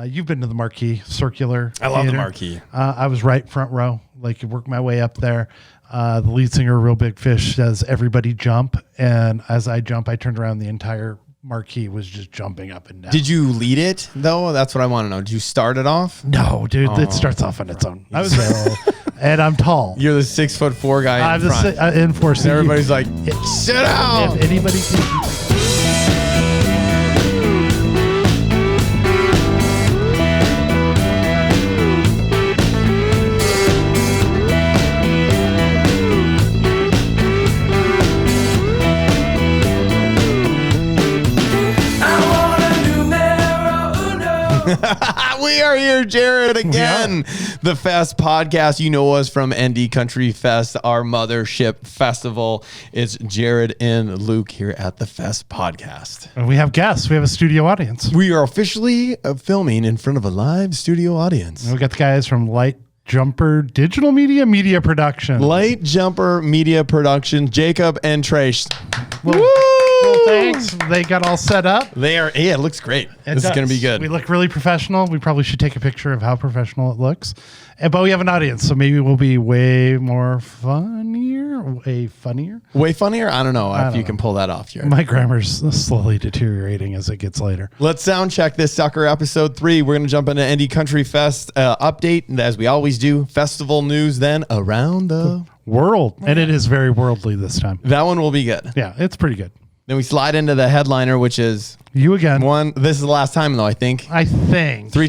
You've been to the Marquee Circular. I love the Theater. Marquee. I was right front row. Like, worked my way up there. The lead singer, Real Big Fish, says everybody jump, and as I jump, I turned around. The entire Marquee was just jumping up and down. Did you lead it though? That's what I want to know. Did you start it off? No, dude. It starts off on its own. I was and I'm tall. You're the 6'4" guy in front. I'm in for and everybody's like, sit down. If anybody can. We are here, Jared, again. The Fest podcast. You know us from ND Country Fest, our mothership festival. It's Jared and Luke here at the Fest podcast. And we have guests. We have a studio audience. We are officially filming in front of a live studio audience. And we got the guys from Lightjumper Digital Media Production. Lightjumper Media Production, Jacob and Trace. Well, thanks. They got all set up. They are. Yeah, it looks great. This is going to be good. We look really professional. We probably should take a picture of how professional it looks. But we have an audience, so maybe we'll be way more funnier. Way funnier? Way funnier? I don't know if you can pull that off, Jared. My grammar's slowly deteriorating as it gets later. Let's sound check this sucker, episode 3. We're going to jump into Indy Country Fest update, and as we always do, festival news then around the world. And it is very worldly this time. That one will be good. Yeah, it's pretty good. Then we slide into the headliner, which is you again. This is the last time, though, I think. 3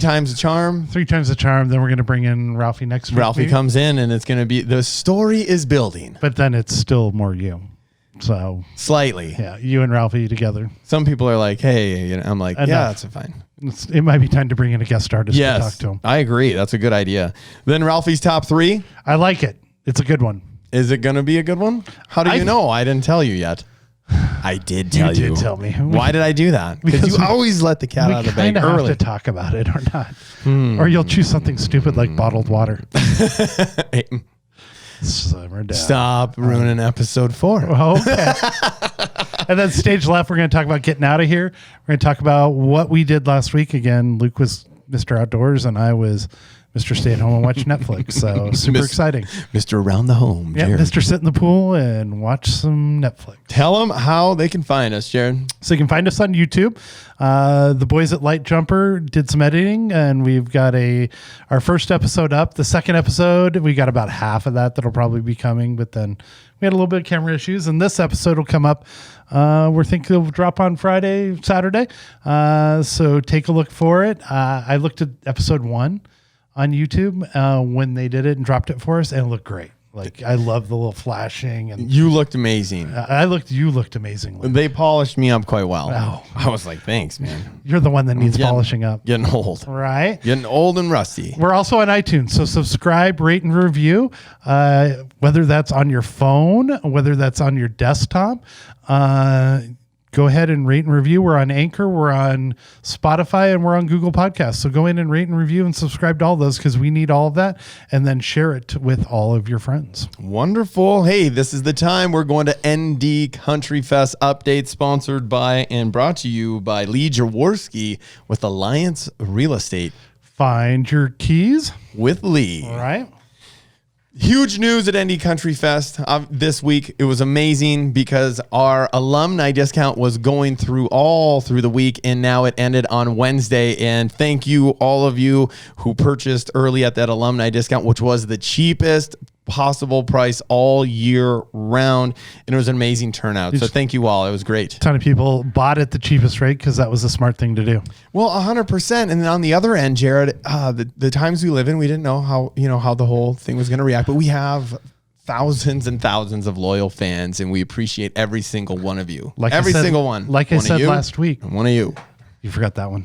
times the charm. 3 times the charm. Then we're going to bring in Ralphie next week. Ralphie comes in, and it's going to be, the story is building. But then it's still more you. So slightly. Yeah, you and Ralphie together. Some people are like, hey, I'm like, yeah, that's fine. It might be time to bring in a guest artist to talk to him. I agree. That's a good idea. Then Ralphie's top 3. I like it. It's a good one. Is it going to be a good one? How do you know? I didn't tell you yet. I did tell you. You did tell me. Why did I do that? Because you always let the cat out of the bag early. We have to talk about it or not. Or you'll choose something stupid like bottled water. Simmer down. Stop ruining episode 4. Okay. And then stage left, we're going to talk about getting out of here. We're going to talk about what we did last week. Again, Luke was Mr. Outdoors and I was Mr. Stay at Home and watch Netflix. So super exciting. Mr. Around the Home, yeah, Jared. Mr. Sit in the pool and watch some Netflix. Tell them how they can find us, Jared. So you can find us on YouTube. The boys at Lightjumper did some editing, and we've got our first episode up. The second episode, we got about half of that'll probably be coming, but then we had a little bit of camera issues, and this episode will come up. We're thinking it'll drop on Friday, Saturday. So take a look for it. I looked at episode 1 on YouTube when they did it and dropped it for us, and it looked great. Like, I love the little flashing, and you looked amazing. You looked amazingly. They polished me up quite well. Oh. I was like, thanks, man. You're the one that needs polishing up. Getting old. Right? Getting old and rusty. We're also on iTunes, so subscribe, rate, and review, whether that's on your phone, whether that's on your desktop. Go ahead and rate and review. We're on Anchor, we're on Spotify, and we're on Google Podcasts. So go in and rate and review and subscribe to all those because we need all of that. And then share it with all of your friends. Wonderful. Hey, this is the time. We're going to ND Country Fest update, sponsored by and brought to you by Lee Jaworski with Alliance Real Estate. Find your keys with Lee. All right. Huge news at ND Country Fest this week. It was amazing because our alumni discount was going through all through the week, and now it ended on Wednesday. And thank you, all of you who purchased early at that alumni discount, which was the cheapest possible price all year round, and it was an amazing turnout. So thank you all. It was great. A ton of people bought at the cheapest rate because that was a smart thing to do. Well, 100%. And then on the other end, Jared, the times we live in, we didn't know how the whole thing was going to react, but we have thousands and thousands of loyal fans, and we appreciate every single one of you. Single one. Like I said last week. One of you. You forgot that one.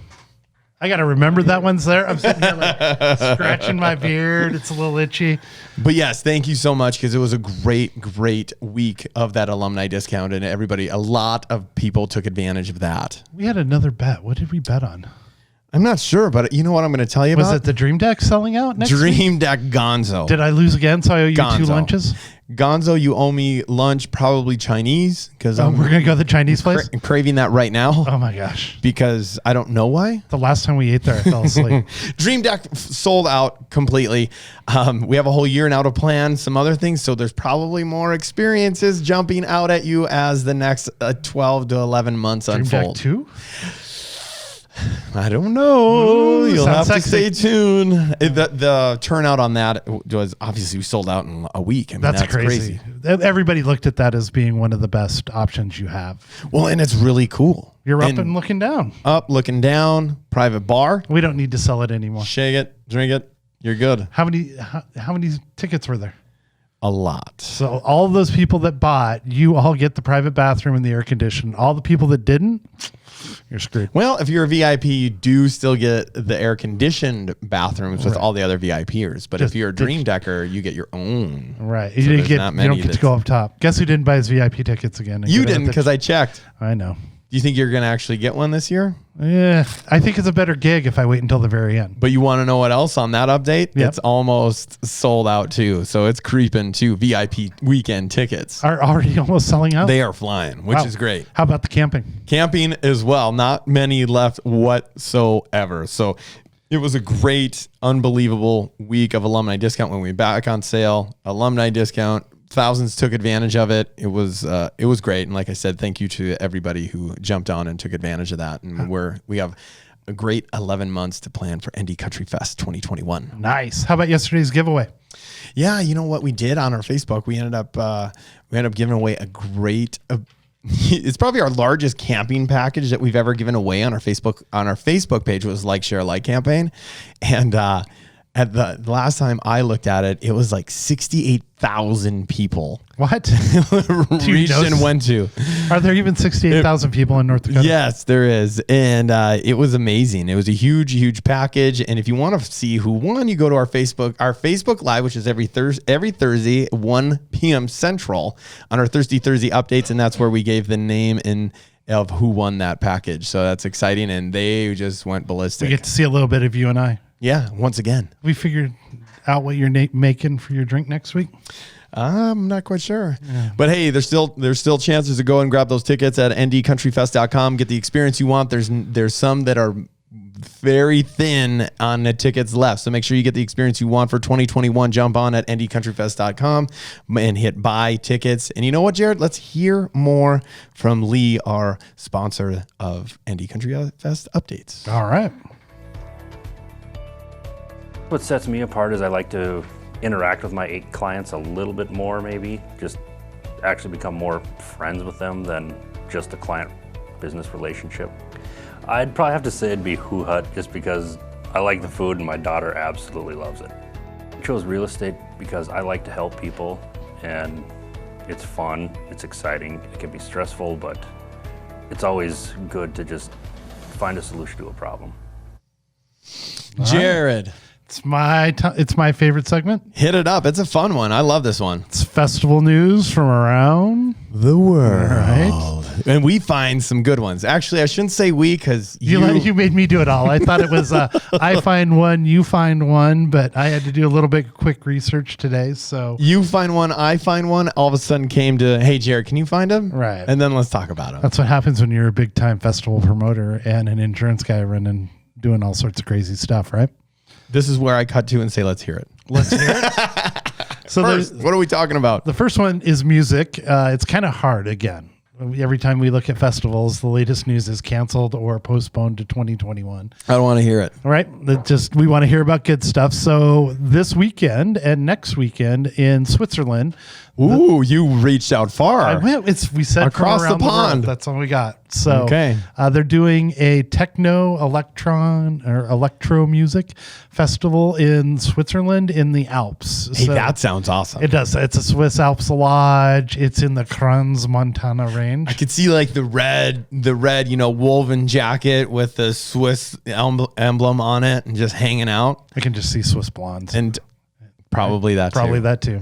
I got to remember that one's there. I'm sitting here like scratching my beard. It's a little itchy. But yes, thank you so much, because it was a great, great week of that alumni discount, and a lot of people took advantage of that. We had another bet. What did we bet on? I'm not sure, but you know what I'm going to tell you about? Was it the Dream Deck selling out next week? Dream Deck Gonzo. Did I lose again, so I owe you Gonzo. 2 lunches? Gonzo, you owe me lunch, probably Chinese, because we're going to go to the Chinese place? Craving that right now. Oh, my gosh. Because I don't know why. The last time we ate there, I fell asleep. Dream Deck sold out completely. We have a whole year now to plan some other things, so there's probably more experiences jumping out at you as the next 12 to 11 months unfold. Dream Deck 2? I don't know. You'll have to sexy. stay tuned. The turnout on that was obviously sold out in a week. I mean, That's crazy. Everybody looked at that as being one of the best options you have. Well, and it's really cool. You're up and looking down. Up, looking down, private bar. We don't need to sell it anymore. Shake it, drink it. You're good. How many tickets were there? A lot. So all of those people that bought, you all get the private bathroom and the air conditioning. All the people that didn't, you're screwed. Well, if you're a VIP, you do still get the air conditioned bathrooms with all the other VIPers. But if you're a Dream Decker, you get your own. Right. So You don't many get to go up top. Guess who didn't buy his VIP tickets again? You didn't, because I checked. I know. Do you think you're going to actually get one this year? Yeah. I think it's a better gig if I wait until the very end. But you want to know what else on that update? Yep. It's almost sold out too. So it's creeping to VIP weekend tickets. Are already almost selling out? They are flying, which is great. How about the camping? Camping as well. Not many left whatsoever. So it was a great, unbelievable week of alumni discount when we went back on sale. Alumni discount. Thousands took advantage of it. It was great. And like I said, thank you to everybody who jumped on and took advantage of that. And we have a great 11 months to plan for Indy Country Fest 2021. Nice. How about yesterday's giveaway? Yeah, you know what we did on our Facebook? We ended up giving away a great. It's probably our largest camping package that we've ever given away on our Facebook page. Was Like, Share, Like campaign, and at the last time I looked at it, it was like 68,000 people. What? Reached and went to. Are there even 68,000 people in North Dakota? Yes, there is. And it was amazing. It was a huge, huge package. And if you want to see who won, you go to our Facebook Live, which is every Thursday, 1 p.m. Central, on our Thursday updates. And that's where we gave the name of who won that package. So that's exciting. And they just went ballistic. We get to see a little bit of you and I. Yeah, once again. We figured out what you're making for your drink next week. I'm not quite sure. Yeah. But hey, there's still chances to go and grab those tickets at ndcountryfest.com. Get the experience you want. There's some that are very thin on the tickets left. So make sure you get the experience you want for 2021. Jump on at ndcountryfest.com and hit buy tickets. And you know what, Jared? Let's hear more from Lee, our sponsor of Indy Country Fest updates. All right. What sets me apart is I like to interact with my clients a little bit more, maybe just actually become more friends with them than just a client business relationship. I'd probably have to say it'd be Who Hut, just because I like the food and my daughter absolutely loves it. I chose real estate because I like to help people, and it's fun, it's exciting, it can be stressful, but it's always good to just find a solution to a problem. Jared. It's my favorite segment. Hit it up. It's a fun one. I love this one. It's festival news from around the world. Right. And we find some good ones. Actually, I shouldn't say we, because you made me do it all. I thought it was I find one, you find one, but I had to do a little bit quick research today. So you find one, I find one. All of a sudden came to, hey, Jared, can you find them? Right. And then let's talk about them. That's what happens when you're a big time festival promoter and an insurance guy running, doing all sorts of crazy stuff, right? This is where I cut to and say, let's hear it. Let's hear it. So first, what are we talking about? The first one is music. It's kind of hard again. Every time we look at festivals, the latest news is canceled or postponed to 2021. I don't want to hear it. All right. We want to hear about good stuff. So this weekend and next weekend in Switzerland. Ooh, you reached out far. I went. We said across the pond. That's all we got. So okay. They're doing a techno electro music festival in Switzerland in the Alps. Hey, that sounds awesome. It does. It's a Swiss Alps lodge. It's in the Kranz, Montana range. I could see like the red, woven jacket with the Swiss emblem on it and just hanging out. I can just see Swiss blondes. And probably that too.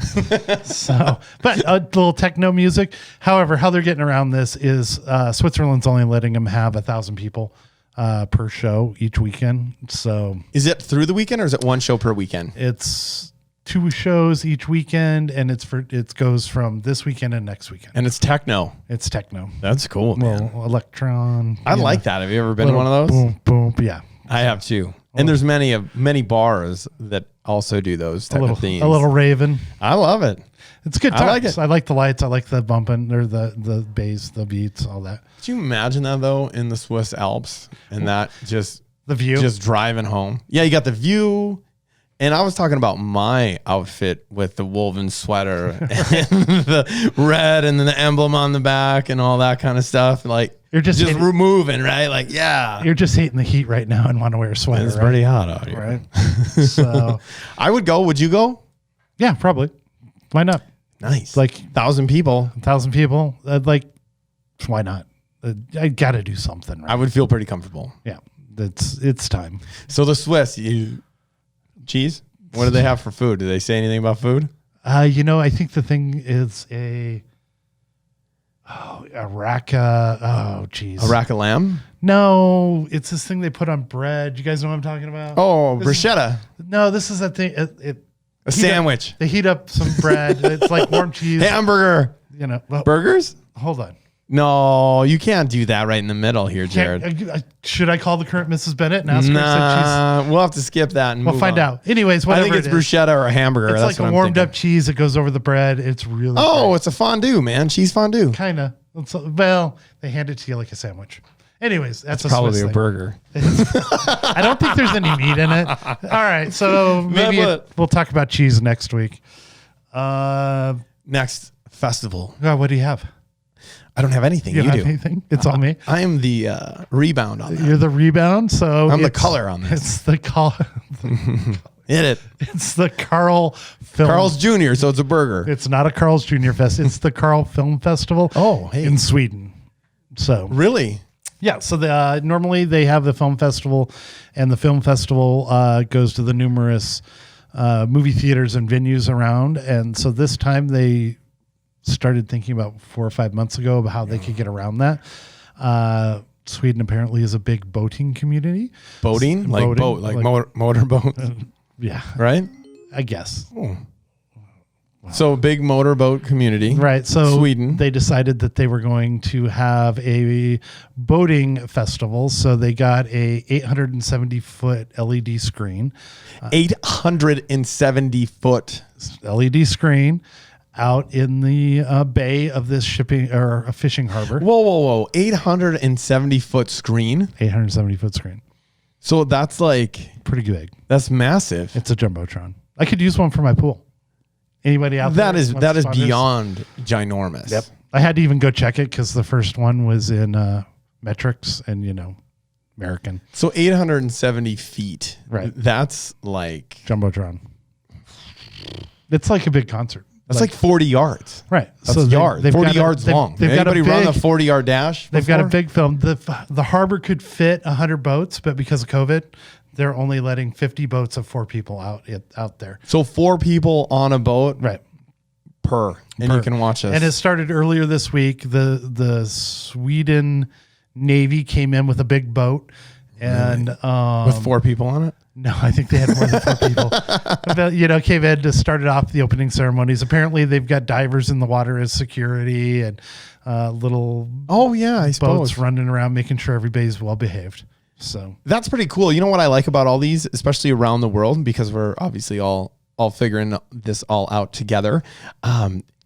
So, but a little techno music. However, how they're getting around this is Switzerland's only letting them have 1,000 people per show each weekend. So is it through the weekend or is it one show per weekend? It's 2 shows each weekend, and it goes from this weekend and next weekend. And it's techno. It's techno. That's cool, man. Well, electron. I like that. Have you ever been to one of those? Boom, boom. Yeah. I have too. And there's many bars that also do those type of themes. A little Raven. I love it. It's good times. I like it. I like the lights. I like the bumping or the bass, the beats, all that. Could you imagine that though in the Swiss Alps and that just the view, just driving home? Yeah, you got the view. And I was talking about my outfit with the woven sweater and the red and then the emblem on the back and all that kind of stuff. Like you're just removing, right? Like, yeah. You're just hating the heat right now and want to wear a sweater. It's pretty hot out here. Right. So I would go. Would you go? Yeah, probably. Why not? Nice. Like 1,000 people. 1,000 people. Why not? I got to do something. Right? I would feel pretty comfortable. Yeah. It's time. So the Swiss, cheese? What do they have for food? Do they say anything about food? I think the thing is a rack. Geez. A rack of lamb? No, it's this thing they put on bread. You guys know what I'm talking about? Oh, bruschetta. This is a thing. A sandwich. They heat up some bread. It's like warm cheese. Hamburger. Burgers? Hold on. No, you can't do that right in the middle here, Jared. Should I call the current Mrs. Bennett and ask her? Nah, we'll have to skip that and we'll find out. Anyways, whatever. I think it's bruschetta or a hamburger. It's That's like a warmed up cheese that goes over the bread. It's really great. It's a fondue, man. Cheese fondue. Kind of. Well, they hand it to you like a sandwich. Anyways, that's probably Swiss a thing. burger. I don't think there's any meat in it. All right, so maybe we'll talk about cheese next week. Next festival. What do you have? I don't have anything. You have do. Anything? It's all me. I am the rebound on that. You're the rebound, so I'm the color on this. It's the Hit it. It's the Carl's Jr., so it's a burger. It's not a Carl's Jr. Fest. It's the Carl Film Festival in Sweden. So really? Yeah. So normally they have the film festival, and the film festival goes to the numerous movie theaters and venues around. And so this time they started thinking about 4 or 5 months ago about how they could get around that. Sweden apparently is a big boating community. Boating? Motorboat? Yeah. Right? I guess. Oh. Wow. So big motorboat community. Right. So Sweden. They decided that they were going to have a boating festival. So they got a 870-foot LED screen. 870-foot LED screen out in the bay of this shipping or a fishing harbor. Whoa. 870-foot screen? 870-foot screen. So that's like... pretty big. That's massive. It's a Jumbotron. I could use one for my pool. Anybody out there? That is beyond ginormous. Yep. I had to even go check it because the first one was in metrics and, American. So 870 feet. Right. That's like... Jumbotron. It's like a big concert. That's like 40 yards. Right. That's so yards. 40 yards long. Anybody run the 40-yard dash before? They've got a big film. The harbor could fit 100 boats, but because of COVID, they're only letting 50 boats of 4 people out there. So 4 people on a boat? Right. Per. You can watch us. And it started earlier this week. The Sweden Navy came in with a big boat. And with 4 people on it? No, I think they had more than 4 people. But, came in to start off the opening ceremonies. Apparently, they've got divers in the water as security and little boats running around making sure everybody's well behaved. So that's pretty cool. You know what I like about all these, especially around the world, because we're obviously all figuring this all out together.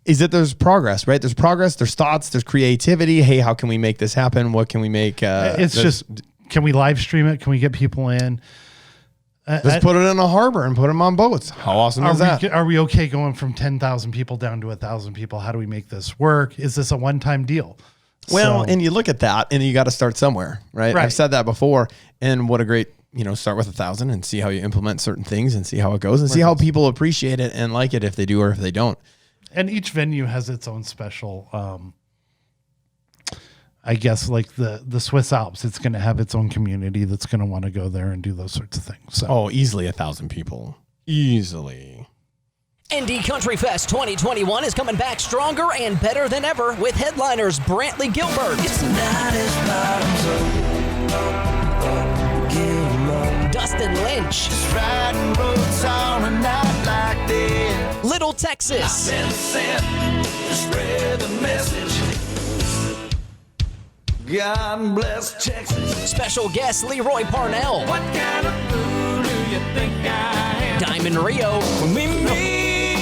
Is that there's progress, right? There's progress, there's thoughts, there's creativity. Hey, how can we make this happen? What can we make? Can we live stream it? Can we get people in? Let's put it in a harbor and put them on boats. How awesome is that? Are we okay going from 10,000 people down to 1,000 people? How do we make this work? Is this a one-time deal? Well, and you look at that and you got to start somewhere, right? I've said that before. And what a great, start with 1,000 and see how you implement certain things and see how it goes and see how people appreciate it and like it if they do or if they don't. And each venue has its own special, I guess, like the Swiss Alps, it's going to have its own community that's going to want to go there and do those sorts of things. So. Easily 1,000 people. Easily. Indy Country Fest 2021 is coming back stronger and better than ever with headliners Brantley Gilbert, Dustin Lynch, Middle Texas. Been sent to spread the message. God bless Texas. Special guest Leroy Parnell. What kind of fool do you think I am? Diamond Rio. When we meet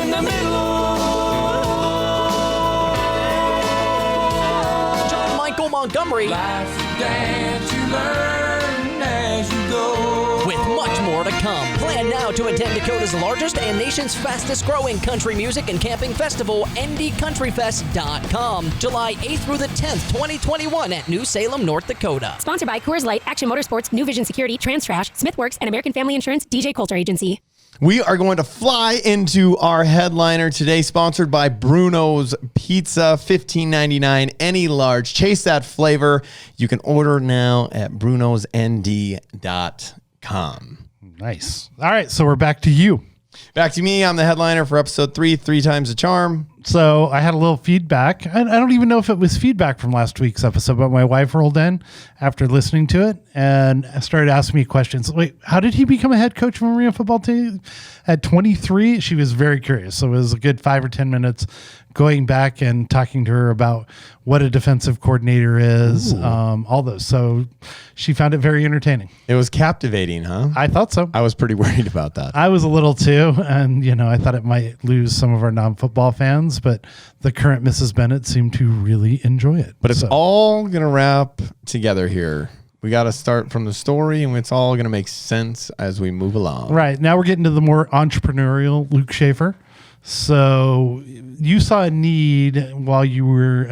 in the middle. John Michael Montgomery. Life's a dance you learn as you go. With much more to come. Plan now to attend Dakota's largest and nation's fastest growing country music and camping festival, NDCountryFest.com, July 8th through the 10th, 2021 at New Salem, North Dakota. Sponsored by Coors Light, Action Motorsports, New Vision Security, Trans Trash, Smithworks, and American Family Insurance, DJ Coulter Agency. We are going to fly into our headliner today, sponsored by Bruno's Pizza, $15.99, any large. Chase that flavor. You can order now at brunosnd.com. Nice. All right, so we're back to you. Back to me. I'm the headliner for episode 3, 3 times the charm. So I had a little feedback. I don't even know if it was feedback from last week's episode, but my wife rolled in after listening to it and started asking me questions. Wait, how did he become a head coach of a Marine football team at 23? She was very curious. So it was a good 5 or 10 minutes going back and talking to her about what a defensive coordinator is, all those. So she found it very entertaining. It was captivating, huh? I thought so. I was pretty worried about that. I was a little too, and I thought it might lose some of our non-football fans, but the current Mrs. Bennett seemed to really enjoy it. But it's all going to wrap together here. We got to start from the story, and it's all going to make sense as we move along. Right. Now we're getting to the more entrepreneurial Luke Schaefer. So you saw a need while you were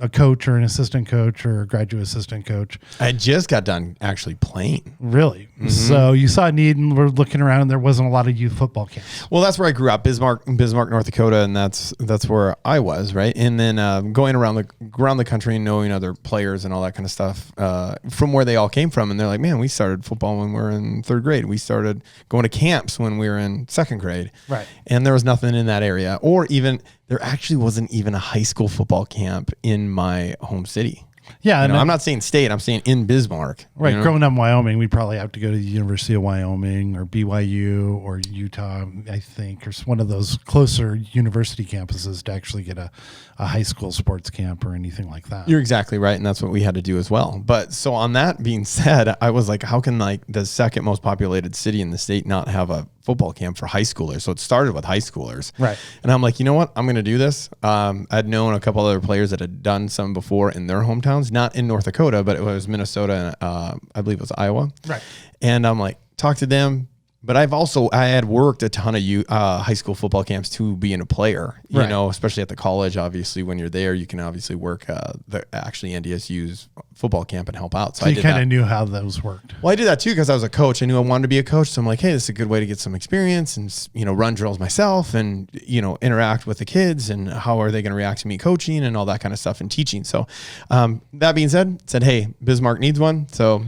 a coach or an assistant coach or a graduate assistant coach. I just got done actually playing. Really? Mm-hmm. So you saw a need and we're looking around and there wasn't a lot of youth football camps. Well, that's where I grew up, Bismarck, North Dakota, and that's where I was, right? And then going around the country and knowing other players and all that kind of stuff from where they all came from. And they're like, man, we started football when we were in 3rd grade. We started going to camps when we were in 2nd grade. Right. And there was nothing in that area, or even there actually wasn't even a high school football camp in my home city. Yeah. I'm not saying state, I'm saying in Bismarck. Right. Growing up in Wyoming, we'd probably have to go to the University of Wyoming or BYU or Utah, I think, or one of those closer university campuses to actually get a high school sports camp or anything like that. You're exactly right. And that's what we had to do as well. But so on that being said, I was like, how can the second most populated city in the state not have a football camp for high schoolers? So it started with high schoolers. Right. And I'm like, you know what? I'm going to do this. I'd known a couple other players that had done some before in their hometowns, not in North Dakota, but it was Minnesota and I believe it was Iowa. Right. And I'm like, talk to them. But I had worked a ton of high school football camps to being a player, you know, especially at the college. Obviously, when you're there, you can obviously work the NDSU's football camp and help out. So you kind of knew how those worked. Well, I did that too because I was a coach. I knew I wanted to be a coach. So I'm like, hey, this is a good way to get some experience and, run drills myself and, interact with the kids and how are they going to react to me coaching and all that kind of stuff and teaching. So that being said, hey, Bismarck needs one. So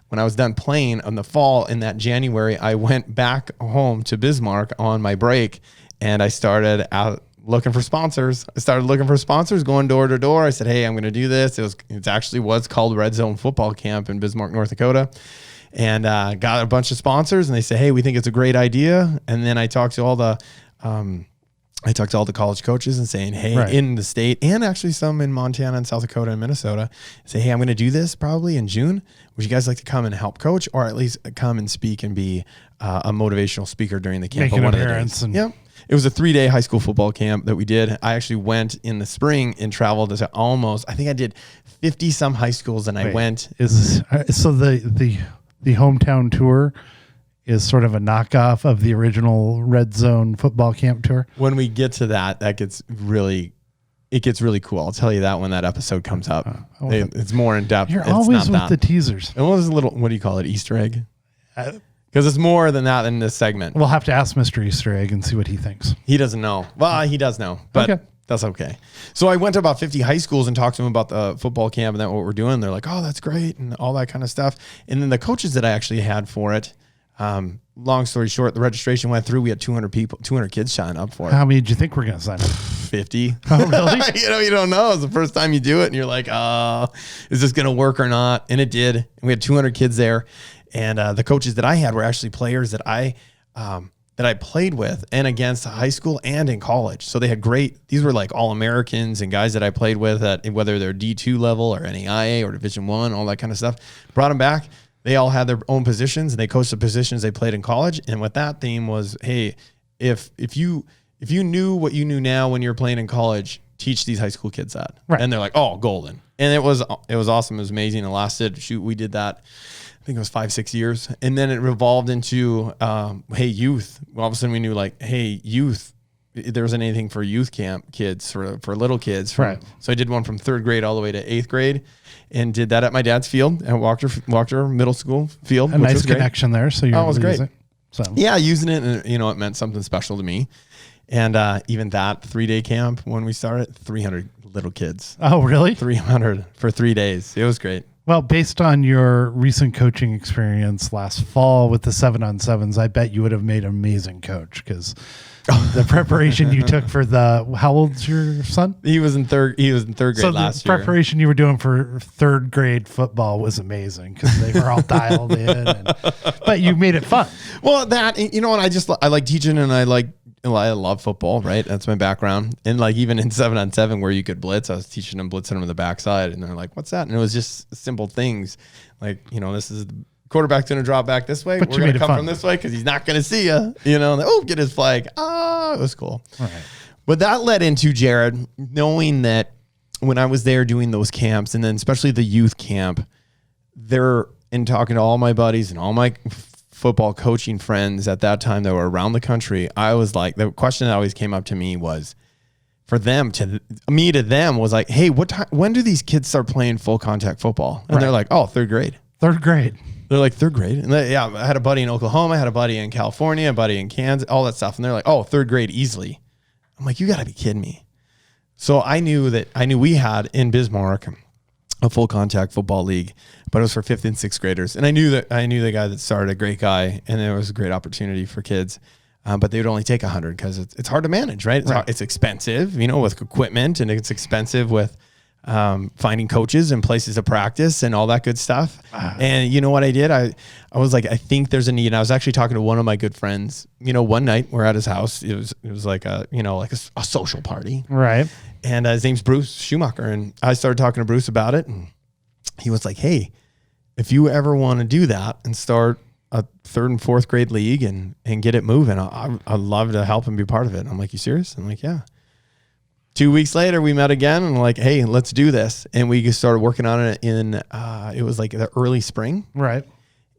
when I was done playing in the fall in that January, I went back home to Bismarck on my break and I started out looking for sponsors. Going door to door. I said, hey, I'm going to do this. It actually was called Red Zone Football Camp in Bismarck, North Dakota. And got a bunch of sponsors and they said, hey, we think it's a great idea. And then I talked to all the college coaches and saying, hey, in the state and actually some in Montana and South Dakota and Minnesota, say, hey, I'm going to do this probably in June. Would you guys like to come and help coach or at least come and speak and be a motivational speaker during the camp? Make an appearance. Yeah. It was a 3-day high school football camp that we did. I actually went in the spring and traveled to I think I did 50 some high schools and I went. So the hometown tour is sort of a knockoff of the original Red Zone football camp tour. When we get to that gets really cool. I'll tell you that when that episode comes up. It's more in depth. You're always with the teasers. It was a little, what do you call it? Easter egg? Because it's more than that in this segment. We'll have to ask Mr. Easter Egg and see what he thinks. He doesn't know. Well, he does know, but that's okay. So I went to about 50 high schools and talked to them about the football camp and what we're doing. They're like, oh, that's great. And all that kind of stuff. And then the coaches that I actually had for it, long story short, the registration went through. We had 200 kids sign up for it. How many did you think we're going to sign up? 50. Oh, really? You don't know. It's the first time you do it and you're like, is this going to work or not? And it did. And we had 200 kids there. And the coaches that I had were actually players that I that I played with and against high school and in college. So they had these were like All-Americans and guys that I played with at whether they're D2 level or NAIA or Division I, all that kind of stuff. Brought them back. They all had their own positions and they coached the positions they played in college. And what that theme was, hey, if you knew what you knew now when you were playing in college, teach these high school kids that. Right. And they're like, oh, golden. And it was awesome. It was amazing. It lasted, we did that, I think it was 5-6 years. And then it revolved into, hey, youth. All of a sudden we knew like, hey, youth, there wasn't anything for youth camp kids, for little kids. Right. So I did one from 3rd grade all the way to 8th grade and did that at my dad's field at Walker Middle School field. A nice connection there. So you're was great. So yeah, using it, and it meant something special to me. And even that 3-day camp when we started, 300 little kids. Oh, really? 300 for 3 days. It was great. Well, based on your recent coaching experience last fall with the 7-on-7s, I bet you would have made an amazing coach because the preparation you took for how old's your son? He was in third grade so last the year. preparation you were doing for 3rd grade football was amazing because they were all dialed in, but you made it fun. Well, I like teaching and I love football, right? That's my background. And like even in 7-on-7 where you could blitz, I was teaching them blitzing them in the backside and they're like, what's that? And it was just simple things like, this is the quarterback's going to drop back this way. But We're going to come from this way because he's not going to see you, get his flag. It was cool. All right. But that led into Jared knowing that when I was there doing those camps and then especially the youth camp, and talking to all my buddies and all my football coaching friends at that time that were around the country, I was like, the question that always came up to me was for them to them was like, hey, when do these kids start playing full contact football? And they're like, oh, 3rd grade. 3rd grade. They're like 3rd grade. And I had a buddy in Oklahoma, I had a buddy in California, a buddy in Kansas, all that stuff. And they're like, oh, 3rd grade easily. I'm like, you gotta be kidding me. So I knew we had in Bismarck a full contact football league, but it was for 5th and 6th graders. And I knew the guy that started, a great guy, and it was a great opportunity for kids. But they would only take 100 because it's hard to manage, right? It's expensive, with equipment, and it's expensive with finding coaches and places to practice and all that good stuff. And you know what I did? I was like, I think there's a need. And I was actually talking to one of my good friends, one night we're at his house. It was like a social party. Right. And his name's Bruce Schumacher. And I started talking to Bruce about it. And he was like, hey, if you ever want to do that and start a 3rd and 4th grade league and get it moving, I'd love to help and be part of it. And I'm like, you serious? I'm like, yeah. 2 weeks later, we met again and like, hey, let's do this. And we started working on it it was like the early spring. Right.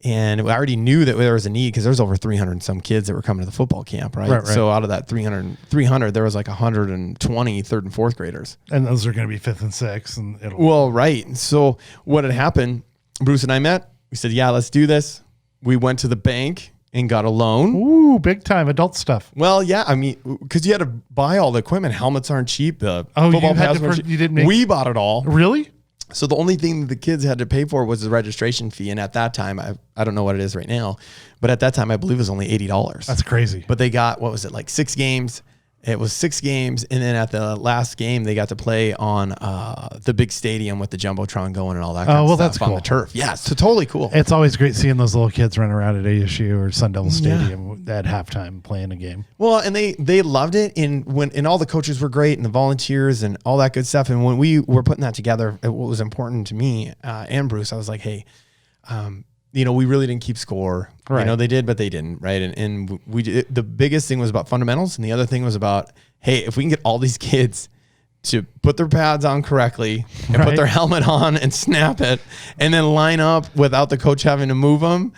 And we already knew that there was a need because there was over 300 and some kids that were coming to the football camp, right? So out of that 300, there was like 120 3rd and 4th graders. And those are going to be 5th and 6th. And well, right. So what had happened, Bruce and I met. We said, yeah, let's do this. We went to the bank and got a loan. Ooh, big time adult stuff. Well, yeah, I mean, because you had to buy all the equipment. Helmets aren't cheap. Football pads weren't cheap. You didn't we bought it all. Really? So the only thing that the kids had to pay for was the registration fee. And at that time, I don't know what it is right now, but at that time, I believe it was only $80. That's crazy. But they got, what was it, like 6 games? It was 6 games. And then at the last game, they got to play on the big stadium with the Jumbotron going and all that kind of stuff that's cool. on the turf. Yeah, it's totally cool. It's always great seeing those little kids running around at ASU or Sun Devil Stadium at halftime playing a game. Well, and they loved it. And all the coaches were great and the volunteers and all that good stuff. And when we were putting that together, what was important to me and Bruce, I was like, hey, we really didn't keep score. Right. They did, but they didn't. Right. And the biggest thing was about fundamentals. And the other thing was about, hey, if we can get all these kids to put their pads on correctly and put their helmet on and snap it and then line up without the coach having to move them,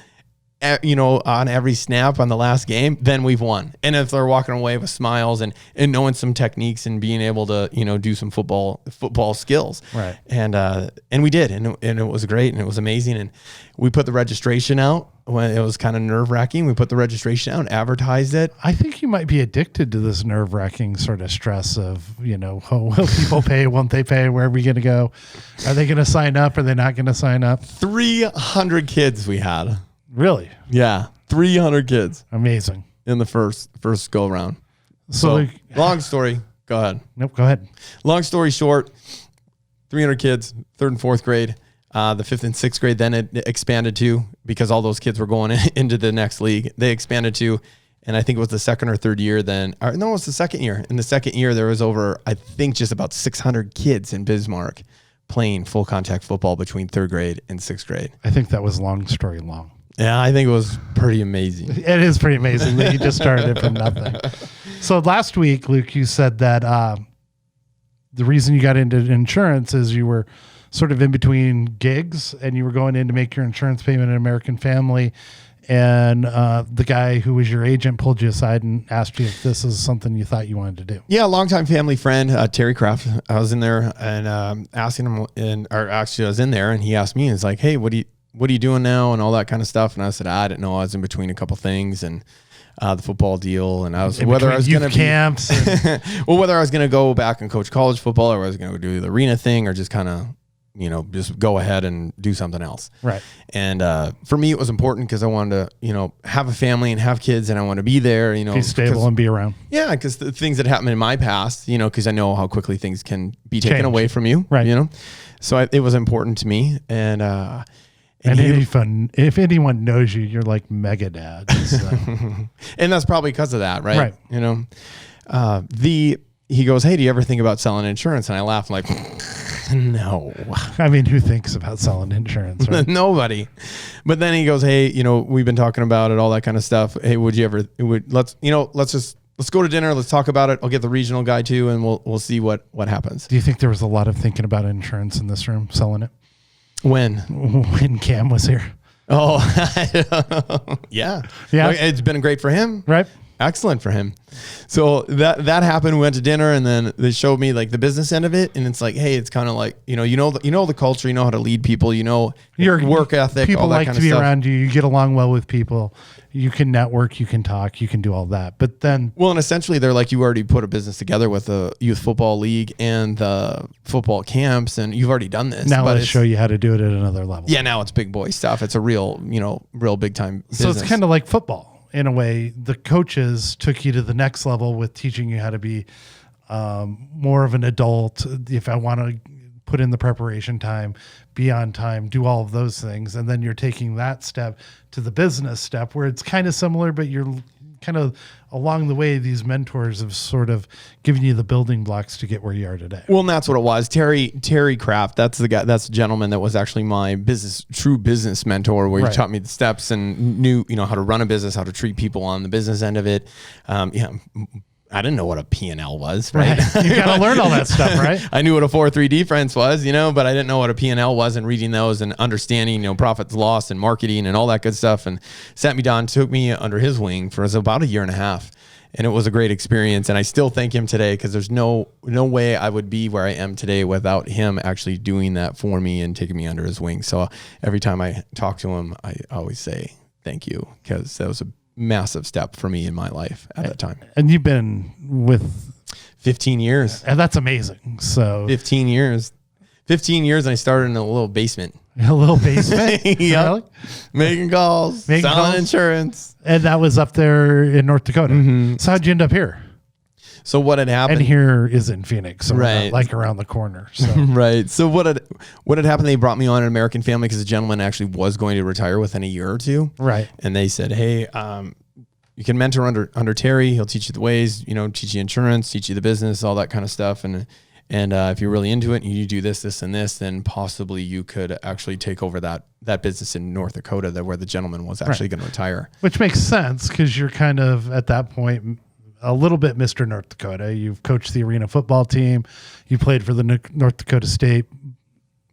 on every snap on the last game, then we've won. And if they're walking away with smiles and knowing some techniques and being able to, do some football skills. Right. And we did. And it was great. And it was amazing. And we put the registration out when it was kind of nerve wracking. We put the registration out and advertised it. I think you might be addicted to this nerve wracking sort of stress of, will people pay? Won't they pay? Where are we going to go? Are they going to sign up? Are they not going to sign up? 300 kids we had. Really? Yeah. 300 kids. Amazing. In the first go around. So long story. Go ahead. Nope. Go ahead. Long story short, 300 kids, 3rd and 4th grade. The 5th and 6th grade, then it expanded to, because all those kids were going into the next league. They expanded to, And I think it was the second or third year then, or no, it was the second year. In the second year, there was over, I think, just about 600 kids in Bismarck playing full contact football between 3rd grade and 6th grade. I think that was long story long. Yeah, I think it was pretty amazing. It is pretty amazing that you just started it from nothing. So last week, Luke, you said that the reason you got into insurance is you were sort of in between gigs and you were going in to make your insurance payment in American Family. And the guy who was your agent pulled you aside and asked you if this is something you thought you wanted to do. Yeah, longtime family friend, Terry Kraft. I was in there and asking him, or actually I was in there and he asked me, he's like, hey, what are you doing now and all that kind of stuff. And I said, I didn't know. I was in between a couple things and the football deal. And I was, whether I was going to camps. Well, whether I was going to go back and coach college football or I was going to do the arena thing or just kind of, just go ahead and do something else. Right. And for me, it was important because I wanted to, have a family and have kids and I want to be there, be stable and be around. Yeah. Because the things that happened in my past, because I know how quickly things can be taken away from you. Right. So it was important to me. And if anyone knows you, you're like mega dad. So. And that's probably because of that. Right. Right. He goes, hey, do you ever think about selling insurance? And I laugh. I'm like, no. I mean, who thinks about selling insurance? Right? Nobody. But then he goes, hey, we've been talking about it, all that kind of stuff. Hey, let's go to dinner. Let's talk about it. I'll get the regional guy too. And we'll see what happens. Do you think there was a lot of thinking about insurance in this room, selling it? When Cam was here. Oh, yeah. Yeah. It's been great for him. Right. Excellent for him. So that happened. We went to dinner and then they showed me like the business end of it. And it's like, hey, it's kind of like, the culture, how to lead people, your work ethic, people all that like kind to of be stuff. around you. You get along well with people. You can network, you can talk, you can do all that. But then, well, and essentially they're like, you already put a business together with the youth football league and the football camps. And you've already done this. Now let's show you how to do it at another level. Yeah. Now it's big boy stuff. It's a real big time business. So it's kind of like football. In a way, the coaches took you to the next level with teaching you how to be more of an adult. If I want to put in the preparation time, be on time, do all of those things. And then you're taking that step to the business step where it's kind of similar, but you're kind of along the way, these mentors have sort of given you the building blocks to get where you are today. Well, and that's what it was. Terry Kraft, that's the guy, that's the gentleman that was actually my true business mentor, where he taught me the steps and knew, how to run a business, how to treat people on the business end of it. I didn't know what a P&L was, right? You got to learn all that stuff, right? I knew what a 4-3 defense was, but I didn't know what a P&L was, and reading those and understanding, profits, loss, and marketing and all that good stuff. And sat me down, took me under his wing for about a year and a half. And it was a great experience. And I still thank him today because there's no way I would be where I am today without him actually doing that for me and taking me under his wing. So every time I talk to him, I always say thank you, because that was a massive step for me in my life at that time. And you've been with 15 years. And that's amazing. So 15 years. 15 years, and I started in a little basement. A little basement? Yeah. Really? Making calls, selling insurance. And that was up there in North Dakota. Mm-hmm. So how'd you end up here? So what had happened? And here is in Phoenix, so right, like around the corner. So. Right. So what had happened? They brought me on an American Family because the gentleman actually was going to retire within a year or two. Right. And they said, hey, you can mentor under Terry. He'll teach you the ways, teach you insurance, teach you the business, all that kind of stuff. And if you're really into it and you do this, and this, then possibly you could actually take over that business in North Dakota, where the gentleman was actually going to retire. Which makes sense because you're kind of at that point a little bit Mr. North Dakota. You've coached the arena football team. You played for the North Dakota State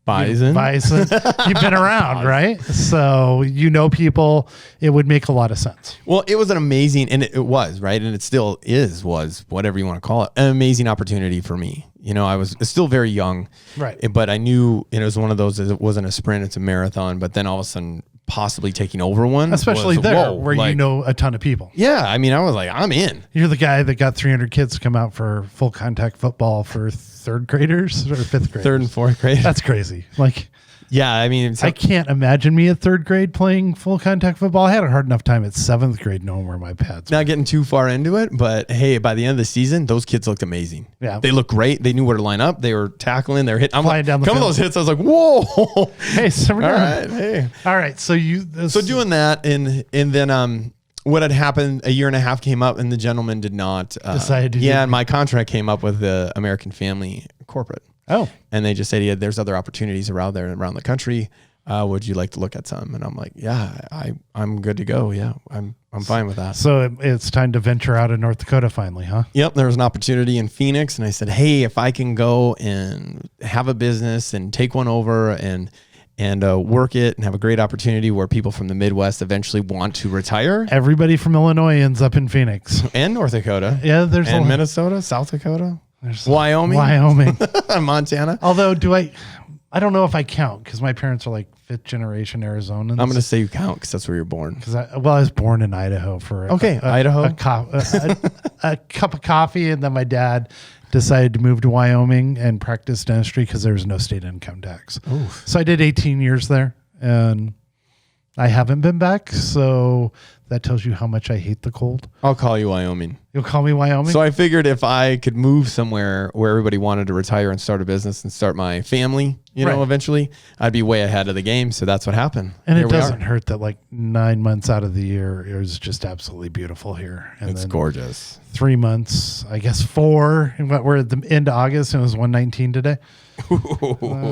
Bison. You've been around, right? So people. It would make a lot of sense. Well, it was an amazing, and it was, right? And it still was, whatever you want to call it, an amazing opportunity for me. I was still very young. Right. But I knew it was one of those, it wasn't a sprint, it's a marathon. But then all of a sudden, possibly taking over one. Especially where you know a ton of people. Yeah. I mean, I was like, I'm in. You're the guy that got 300 kids to come out for full contact football for third graders or fifth graders. Third and fourth grade. That's crazy. Yeah, I mean, I can't imagine me at third grade playing full contact football. I had a hard enough time at seventh grade knowing where my pads were. Not getting too far into it, but hey, by the end of the season, those kids looked amazing. Yeah. They looked great. They knew where to line up. They were tackling. They're hitting. I'm flying like, down the field. Of those hits, I was like, whoa. Hey, so we're all right. Hey. All right. So so doing that, and then what had happened, a year and a half came up, and the gentleman did not decide to and my contract came up with the American Family Corporate. Oh, and they just said, yeah, there's other opportunities around the country. Would you like to look at some? And I'm like, yeah, I'm good to go. Yeah, I'm fine with that. so it's time to venture out of North Dakota finally, huh? Yep, there was an opportunity in Phoenix, and I said, hey, if I can go and have a business and take one over and work it and have a great opportunity where people from the Midwest eventually want to retire. Everybody from Illinois ends up in Phoenix. And North Dakota. Yeah, there's and Minnesota, South Dakota, there's Wyoming, Montana. Although, I don't know if I count because my parents are like 5th generation Arizonans. I'm going to say you count because that's where you're born. Because I was born in Idaho for Idaho, a cup of coffee, and then my dad decided to move to Wyoming and practice dentistry because there was no state income tax. Oof. So I did 18 years there, and I haven't been back. So that tells you how much I hate the cold. I'll call you Wyoming. You'll call me Wyoming? So I figured if I could move somewhere where everybody wanted to retire and start a business and start my family, eventually, I'd be way ahead of the game. So that's what happened. And it doesn't hurt that like 9 months out of the year it was just absolutely beautiful here. And it's gorgeous. 3 months, I guess 4. And we're at the end of August, and it was 119 today.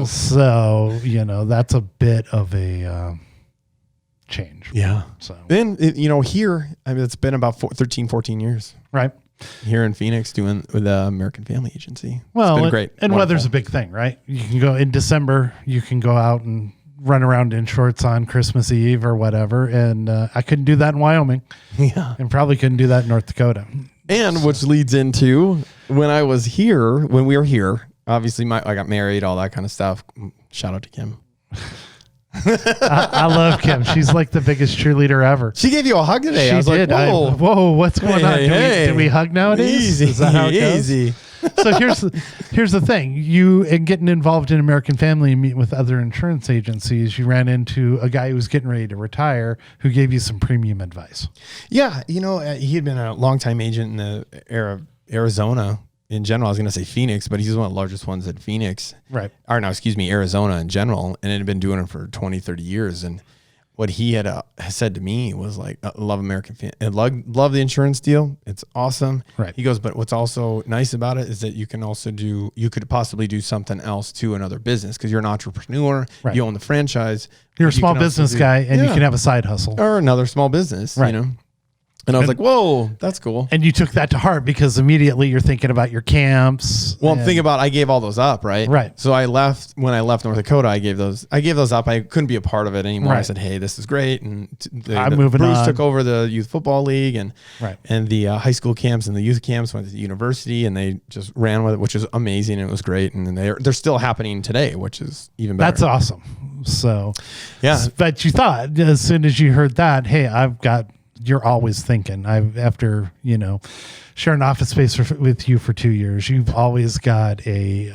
So, that's a bit of a change. Yeah. So then, here, it's been about 13, 14 years. Right. Here in Phoenix doing with the American Family Agency. Well, it's been great. And weather's a big thing, right? You can go in December, you can go out and run around in shorts on Christmas Eve or whatever. And I couldn't do that in Wyoming. Yeah. And probably couldn't do that in North Dakota. And which leads into when we were here, obviously I got married, all that kind of stuff. Shout out to Kim. I love Kim. She's like the biggest cheerleader ever. She gave you a hug today. She I was did. like, whoa. Whoa, what's going on? Do we hug nowadays? Easy. Is that how it goes? Easy. So here's the thing. You and getting involved in American Family and meeting with other insurance agencies, you ran into a guy who was getting ready to retire who gave you some premium advice. Yeah. He had been a longtime agent in the Arizona in general. I was going to say Phoenix, but he's one of the largest ones at Phoenix. Right. Or no, excuse me, Arizona in general. And it had been doing it for 20, 30 years. And what he had said to me was like, love American Family, love the insurance deal. It's awesome. Right. He goes, but what's also nice about it is that you could possibly do something else to another business because you're an entrepreneur. Right. You own the franchise. You're a small business guy and you can have a side hustle. Or another small business, Right. And I was like, whoa, that's cool. And you took that to heart because immediately you're thinking about your camps. Well, I'm thinking about I gave all those up, right? Right. So when I left North Dakota, I gave those up. I couldn't be a part of it anymore. Right. I said, hey, this is great. And I'm moving Bruce on. took over the youth football league and the high school camps and the youth camps, went to the university, and they just ran with it, which is amazing. And it was great. And they're still happening today, which is even better. That's awesome. So, yeah. But you thought as soon as you heard that, hey, you're always thinking. After sharing office space with you for 2 years, you've always got a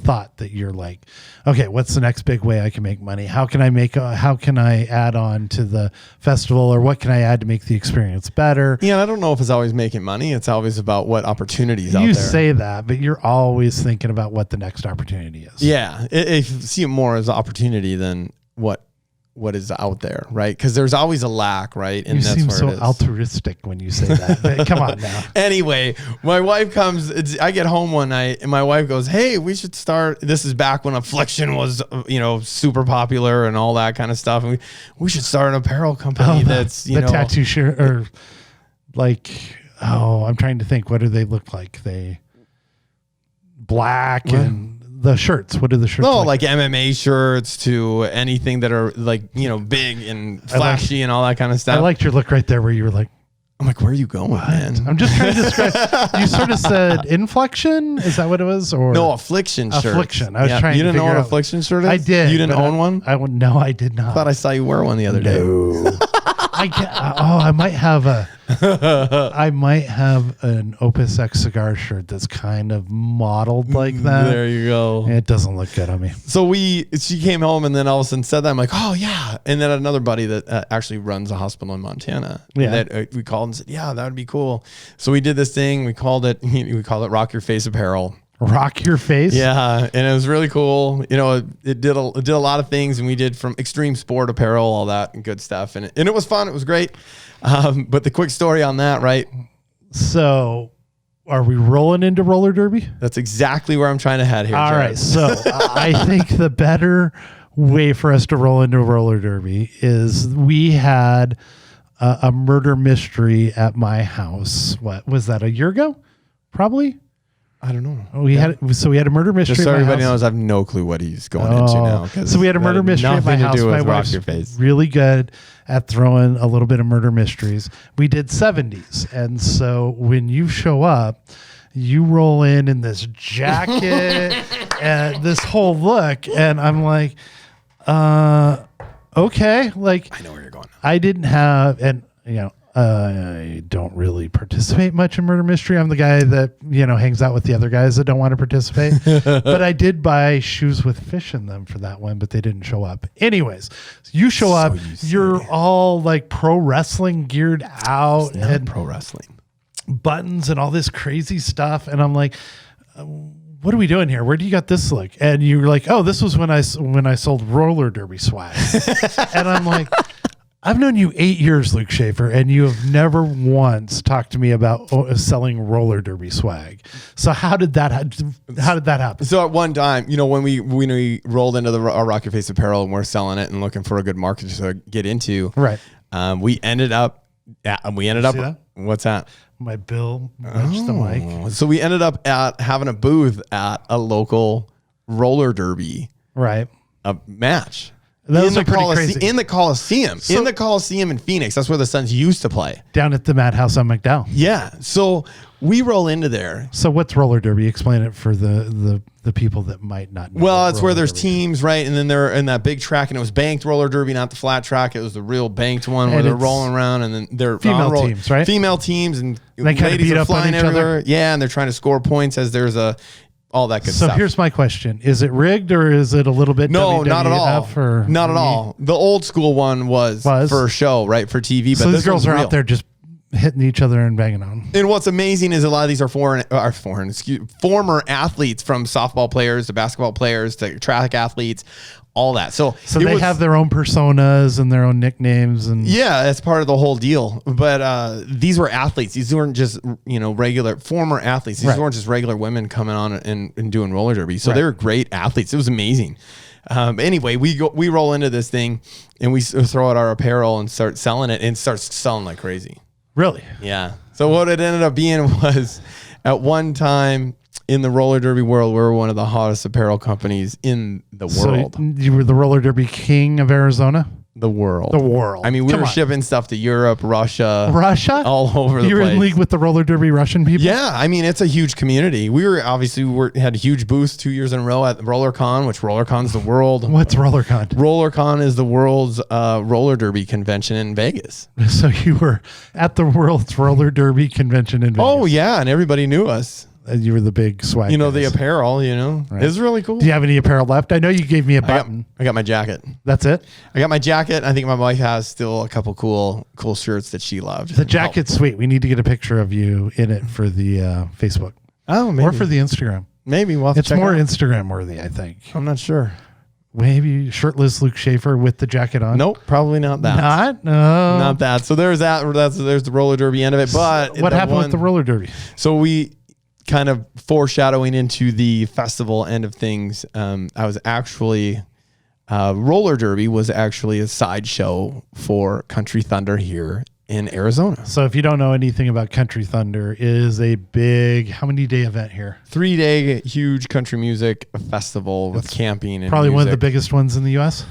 thought that you're like, okay, what's the next big way I can make money? How can I add on to the festival, or what can I add to make the experience better? Yeah, I don't know if it's always making money. It's always about what opportunities out there. You say that, but you're always thinking about what the next opportunity is. Yeah, if you see it more as an opportunity than what is out there, right? Because there's always a lack, right? And you that's seem where so it is. altruistic when you say that. Come on now. Anyway, my wife comes. I get home one night, and my wife goes, "Hey, we should start." This is back when Affliction was, super popular and all that kind of stuff. And we should start an apparel company that's the tattoo shirt, or like, I'm trying to think. What do they look like? They black and. The shirts. What are the shirts? No, like MMA shirts to anything that are like, big and flashy and all that kind of stuff. I liked your look right there where you were like, I'm like, where are you going, man? I'm just trying to describe. You sort of said inflection. Is that what it was? Or no, Affliction shirt. Affliction. I was trying. You to didn't know what out. Affliction shirt is? I did. You didn't own one? No, I did not. I thought I saw you wear one the other day. I might have an Opus X cigar shirt that's kind of modeled like that. There you go. It doesn't look good on me. So she came home and then all of a sudden said that. I'm like, oh yeah. And then another buddy that actually runs a hospital in Montana. Yeah. That we called and said, yeah, that would be cool. So we did this thing. We called it Rock Your Face Apparel. Rock Your Face? Yeah, and it was really cool. It did a lot of things, and we did from extreme sport apparel, all that and good stuff, and it was fun. It was great. But the quick story on that, right? So are we rolling into roller derby? That's exactly where I'm trying to head here. All Jared. right. So I think the better way for us to roll into roller derby is we had a murder mystery at my house. What was that, a year ago? Probably. I don't know. We had a murder mystery. Just so at my everybody house. knows, I have no clue what he's going into now. So we had a murder mystery at my house. My wife's really good at throwing a little bit of murder mysteries. We did 70s. And so when you show up, you roll in this jacket and this whole look. And I'm like, okay. Like, I know where you're going. I didn't have, and I don't really participate much in murder mystery. I'm the guy that, hangs out with the other guys that don't want to participate. But I did buy shoes with fish in them for that one, but they didn't show up. Anyways, you show up, you're all like pro wrestling geared out and pro wrestling buttons and all this crazy stuff. And I'm like, what are we doing here? Where do you got this look? And you're like, oh, this was when I sold roller derby swag. And I'm like, I've known you 8 years, Luke Schaefer, and you have never once talked to me about selling roller derby swag. So how did that happen? So at one time, when we rolled into our Rock Your Face apparel and we're selling it and looking for a good market to get into, right? We ended up. What's that? My bill matched the mic. So we ended up having a booth at a local roller derby, right? A match. Those are pretty crazy. In the Coliseum. In the Coliseum in Phoenix. That's where the Suns used to play. Down at the Madhouse on McDowell. Yeah. So we roll into there. So what's roller derby? Explain it for the people that might not know. Well, it's where there's teams, right? And then they're in that big track, and it was banked roller derby, not the flat track. It was the real banked one where they're rolling around, and then they're female teams, right? Female teams, and they kind of beat up on each other. Yeah, and they're trying to score points as there's all that good stuff. So here's my question. Is it rigged or is it a little bit No, not at all. Or not at all. The old school one was for show, right? For TV. But so these girls are out there just hitting each other and banging on. And what's amazing is a lot of these are former athletes, from softball players to basketball players to track athletes, all that. So they have their own personas and their own nicknames, and yeah, that's part of the whole deal. But these were athletes. These weren't just regular former athletes. These weren't just regular women coming on and doing roller derby. So they were great athletes. It was amazing. Anyway, we roll into this thing and we throw out our apparel and start selling it, and it starts selling like crazy. Really? Yeah. So what it ended up being was, at one time in the roller derby world, we were one of the hottest apparel companies in the world. So you were the roller derby king of Arizona? The world. I mean, we were shipping stuff to Europe, Russia, all over the place. You were in league with the roller derby Russian people? Yeah. I mean, it's a huge community. We had huge booths 2 years in a row at RollerCon, which RollerCon's the world. What's RollerCon? RollerCon is the world's roller derby convention in Vegas. So you were at the world's roller derby convention in Vegas? Oh, yeah. And everybody knew us. You were the big swag. The apparel, right. It's really cool. Do you have any apparel left? I know you gave me a button. I got my jacket. That's it? I got my jacket. I think my wife has still a couple cool shirts that she loved. The jacket's sweet. We need to get a picture of you in it for the Facebook. Oh, maybe. Or for the Instagram. Maybe. We'll have it's more Instagram worthy, I think. I'm not sure. Maybe shirtless Luke Schaefer with the jacket on. Nope, probably not that. Not? No. Not that. So there's that. There's the roller derby end of it. But what happened with the roller derby? So we kind of foreshadowing into the festival end of things. I was actually roller derby was actually a sideshow for Country Thunder here in Arizona. So if you don't know anything about Country Thunder, it is a big, how many day event here? 3-day huge country music festival with camping and probably music. One of the biggest ones in the U.S.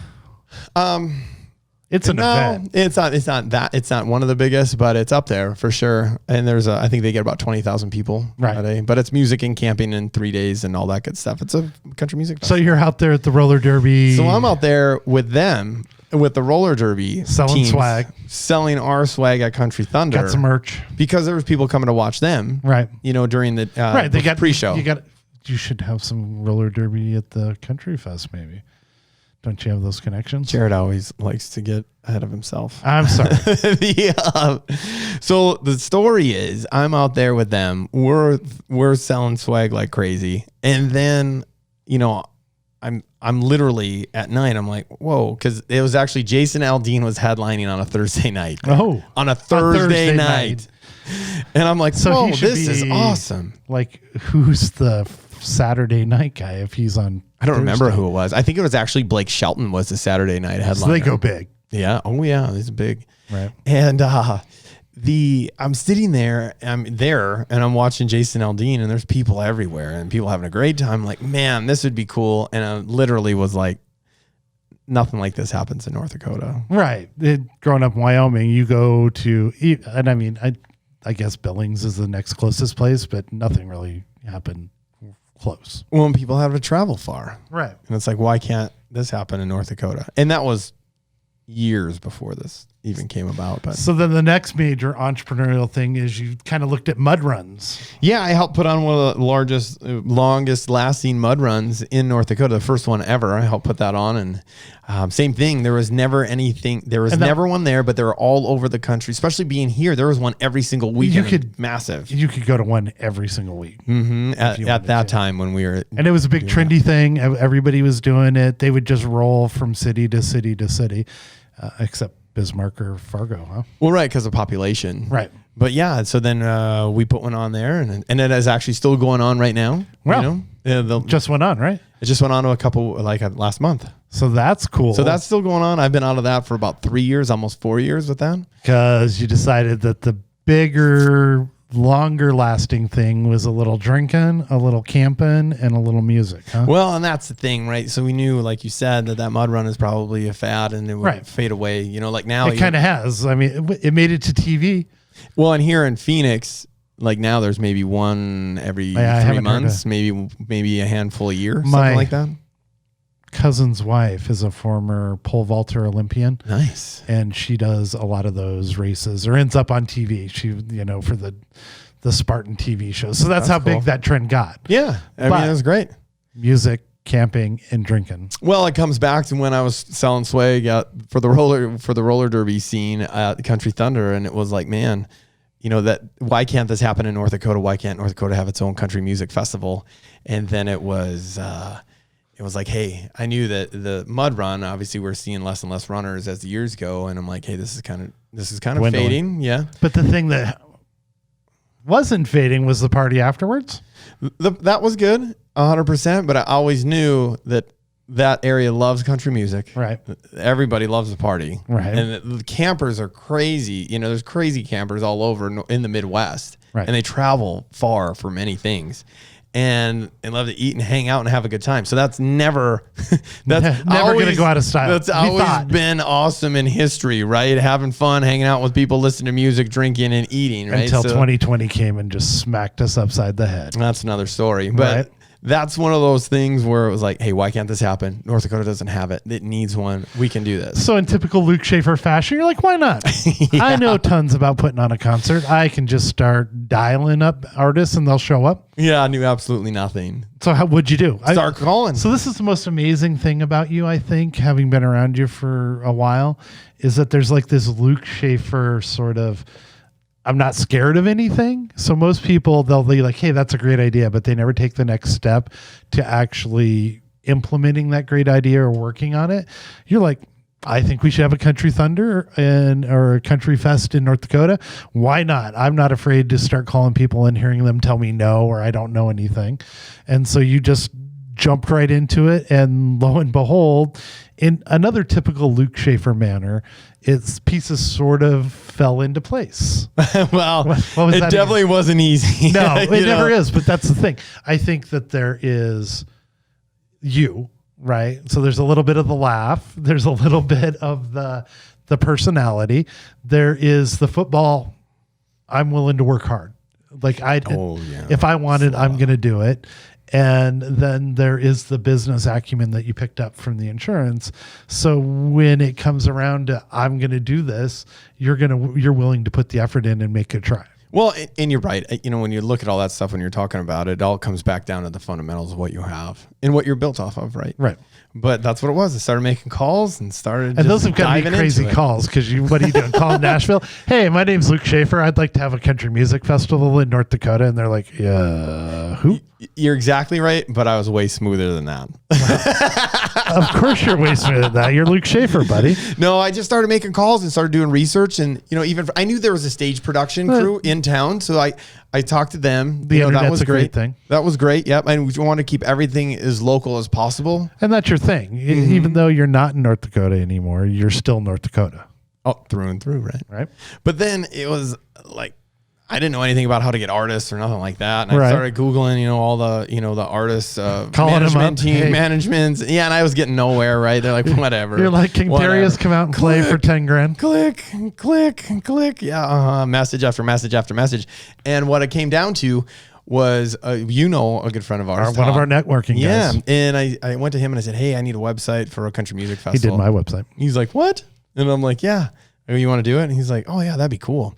It's an event. It's not one of the biggest, but it's up there for sure. And I think they get about 20,000 people a day. But it's music and camping in 3 days and all that good stuff. It's a country music festival. So you're out there at the roller derby. So I'm out there with them, with the roller derby selling teams, swag, selling our swag at Country Thunder. Got some merch because there was people coming to watch them. Right. During the they got pre-show. You should have some roller derby at the Country Fest, maybe. Don't you have those connections? Jared always likes to get ahead of himself. I'm sorry. So the story is, I'm out there with them. We're selling swag like crazy, and then I'm literally at night. I'm like, whoa, because it was actually Jason Aldean was headlining on a Thursday night. Oh, on a Thursday night. And I'm like, so whoa, this is awesome. Like, who's the Saturday night guy if he's on? I don't remember Thursday? who it was. I think it was actually Blake Shelton was the Saturday night headliner. So they go big, Yeah. Oh yeah, he's big. right? And I'm sitting there, and I'm watching Jason Aldean, and there's people everywhere, and people having a great time. Like, man, this would be cool. And I literally was like, nothing like this happens in North Dakota. Right. Growing up in Wyoming, you go to, and I mean, I guess Billings is the next closest place, but nothing really happened close. Well, and people have to travel far. Right. And it's like, why can't this happen in North Dakota? And that was years before this even came about. But So then the next major entrepreneurial thing is you kind of looked at mud runs. yeah, I helped put on one of the longest lasting mud runs in North Dakota, the first one ever. I helped put that on, and same thing. There was never anything. There was never one there, but they were all over the country. Especially being here, there was one every single week. Massive. You could go to one every single week. Mm-hmm. At that time when we were, and it was a big trendy thing. Everybody was doing it. They would just roll from city to city to city, except Bismarck or Fargo, huh? Well, right, because of population. Right. But yeah, so then we put one on there, and it is actually still going on right now. Well, just went on, right? It just went on to a couple, last month. So that's cool. So that's still going on. I've been out of that for about 3 years, almost 4 years with that. Because you decided that the bigger, longer lasting thing was a little drinking, a little camping, and a little music, huh? Well, and that's the thing, right? So we knew, like you said, that mud run is probably a fad and it would fade away. You know, like now. It kind of has. I mean, it made it to TV. Well, and here in Phoenix, like now there's maybe one every 3 months, maybe a handful a year, something like that. Cousin's wife is a former pole vaulter Olympian. Nice. And she does a lot of those races or ends up on TV. She, for the Spartan TV shows. So that's how cool. big that trend got. Yeah. I mean, it was great. Music, camping, and drinking. Well, it comes back to when I was selling swag for the roller derby scene at the Country Thunder. And it was like, man, why can't this happen in North Dakota? Why can't North Dakota have its own country music festival? And then it was like, hey, I knew that the mud run, obviously we're seeing less and less runners as the years go. And I'm like, hey, this is kind of fading. Yeah. But the thing that wasn't fading was the party afterwards. That was good, 100%. But I always knew that area loves country music. Right. Everybody loves the party. Right. And the campers are crazy. There's crazy campers all over in the Midwest. Right. And they travel far for many things. And love to eat and hang out and have a good time. So that's never never going to go out of style. That's always been awesome in history, right? Having fun, hanging out with people, listening to music, drinking, and eating, right? Until 2020 came and just smacked us upside the head. That's another story. But that's one of those things where it was like, hey, why can't this happen? North Dakota doesn't have it. It needs one. We can do this. So in typical Luke Schaefer fashion, you're like, why not? Yeah. I know tons about putting on a concert. I can just start dialing up artists and they'll show up. Yeah, I knew absolutely nothing. So what'd you do? Start calling. So this is the most amazing thing about you, I think, having been around you for a while, is that there's like this Luke Schaefer sort of, I'm not scared of anything. So most people, they'll be like, hey, that's a great idea, but they never take the next step to actually implementing that great idea or working on it. You're like, I think we should have a Country Thunder or a Country Fest in North Dakota. Why not? I'm not afraid to start calling people and hearing them tell me no, or I don't know anything. And so you just jumped right into it. And lo and behold, in another typical Luke Schaefer manner, its pieces sort of fell into place. Well, it definitely wasn't easy. No, it never is. But that's the thing. I think that there is you, right? So there's a little bit of the laugh. There's a little bit of the personality. There is the football. I'm willing to work hard. Like if I wanted, I'm going to do it. And then there is the business acumen that you picked up from the insurance. So when it comes around to I'm going to do this, you're willing to put the effort in and make it try. Well, and you're right. You know, when you look at all that stuff, when you're talking about it, it all comes back down to the fundamentals of what you have and what you're built off of, right? Right. But that's what it was. I started making calls and started. And those just have got to be diving crazy into it. calls because what are you doing? Calling Nashville? Hey, my name's Luke Schaefer. I'd like to have a country music festival in North Dakota. And they're like, yeah, who? You're exactly right, but I was way smoother than that. Of course you're way smoother than that. You're Luke Schaefer, buddy. No, I just started making calls and started doing research, and I knew there was a stage production crew in town, so I talked to them. The internet's that was a great thing. That was great. Yep, and we want to keep everything as local as possible. And that's your thing. Even though you're not in North Dakota anymore, you're still North Dakota. Oh, through and through, right? Right. But then it was like, I didn't know anything about how to get artists or nothing like that. And Right. I started Googling, all the, the artists, Calling them management up. team, Hey. managements. Yeah. And I was getting nowhere, right? They're like, whatever. You're like, can Darius come out and play for 10 grand? Click. Yeah. Message after message after message. And what it came down to was, a good friend of ours. One of our Tom. networking Yeah. guys. And I went to him and I said, hey, I need a website for a country music He festival. did my website. He's like, what? And I'm like, yeah. Oh, you want to do it? And he's like, oh, yeah, that'd be cool.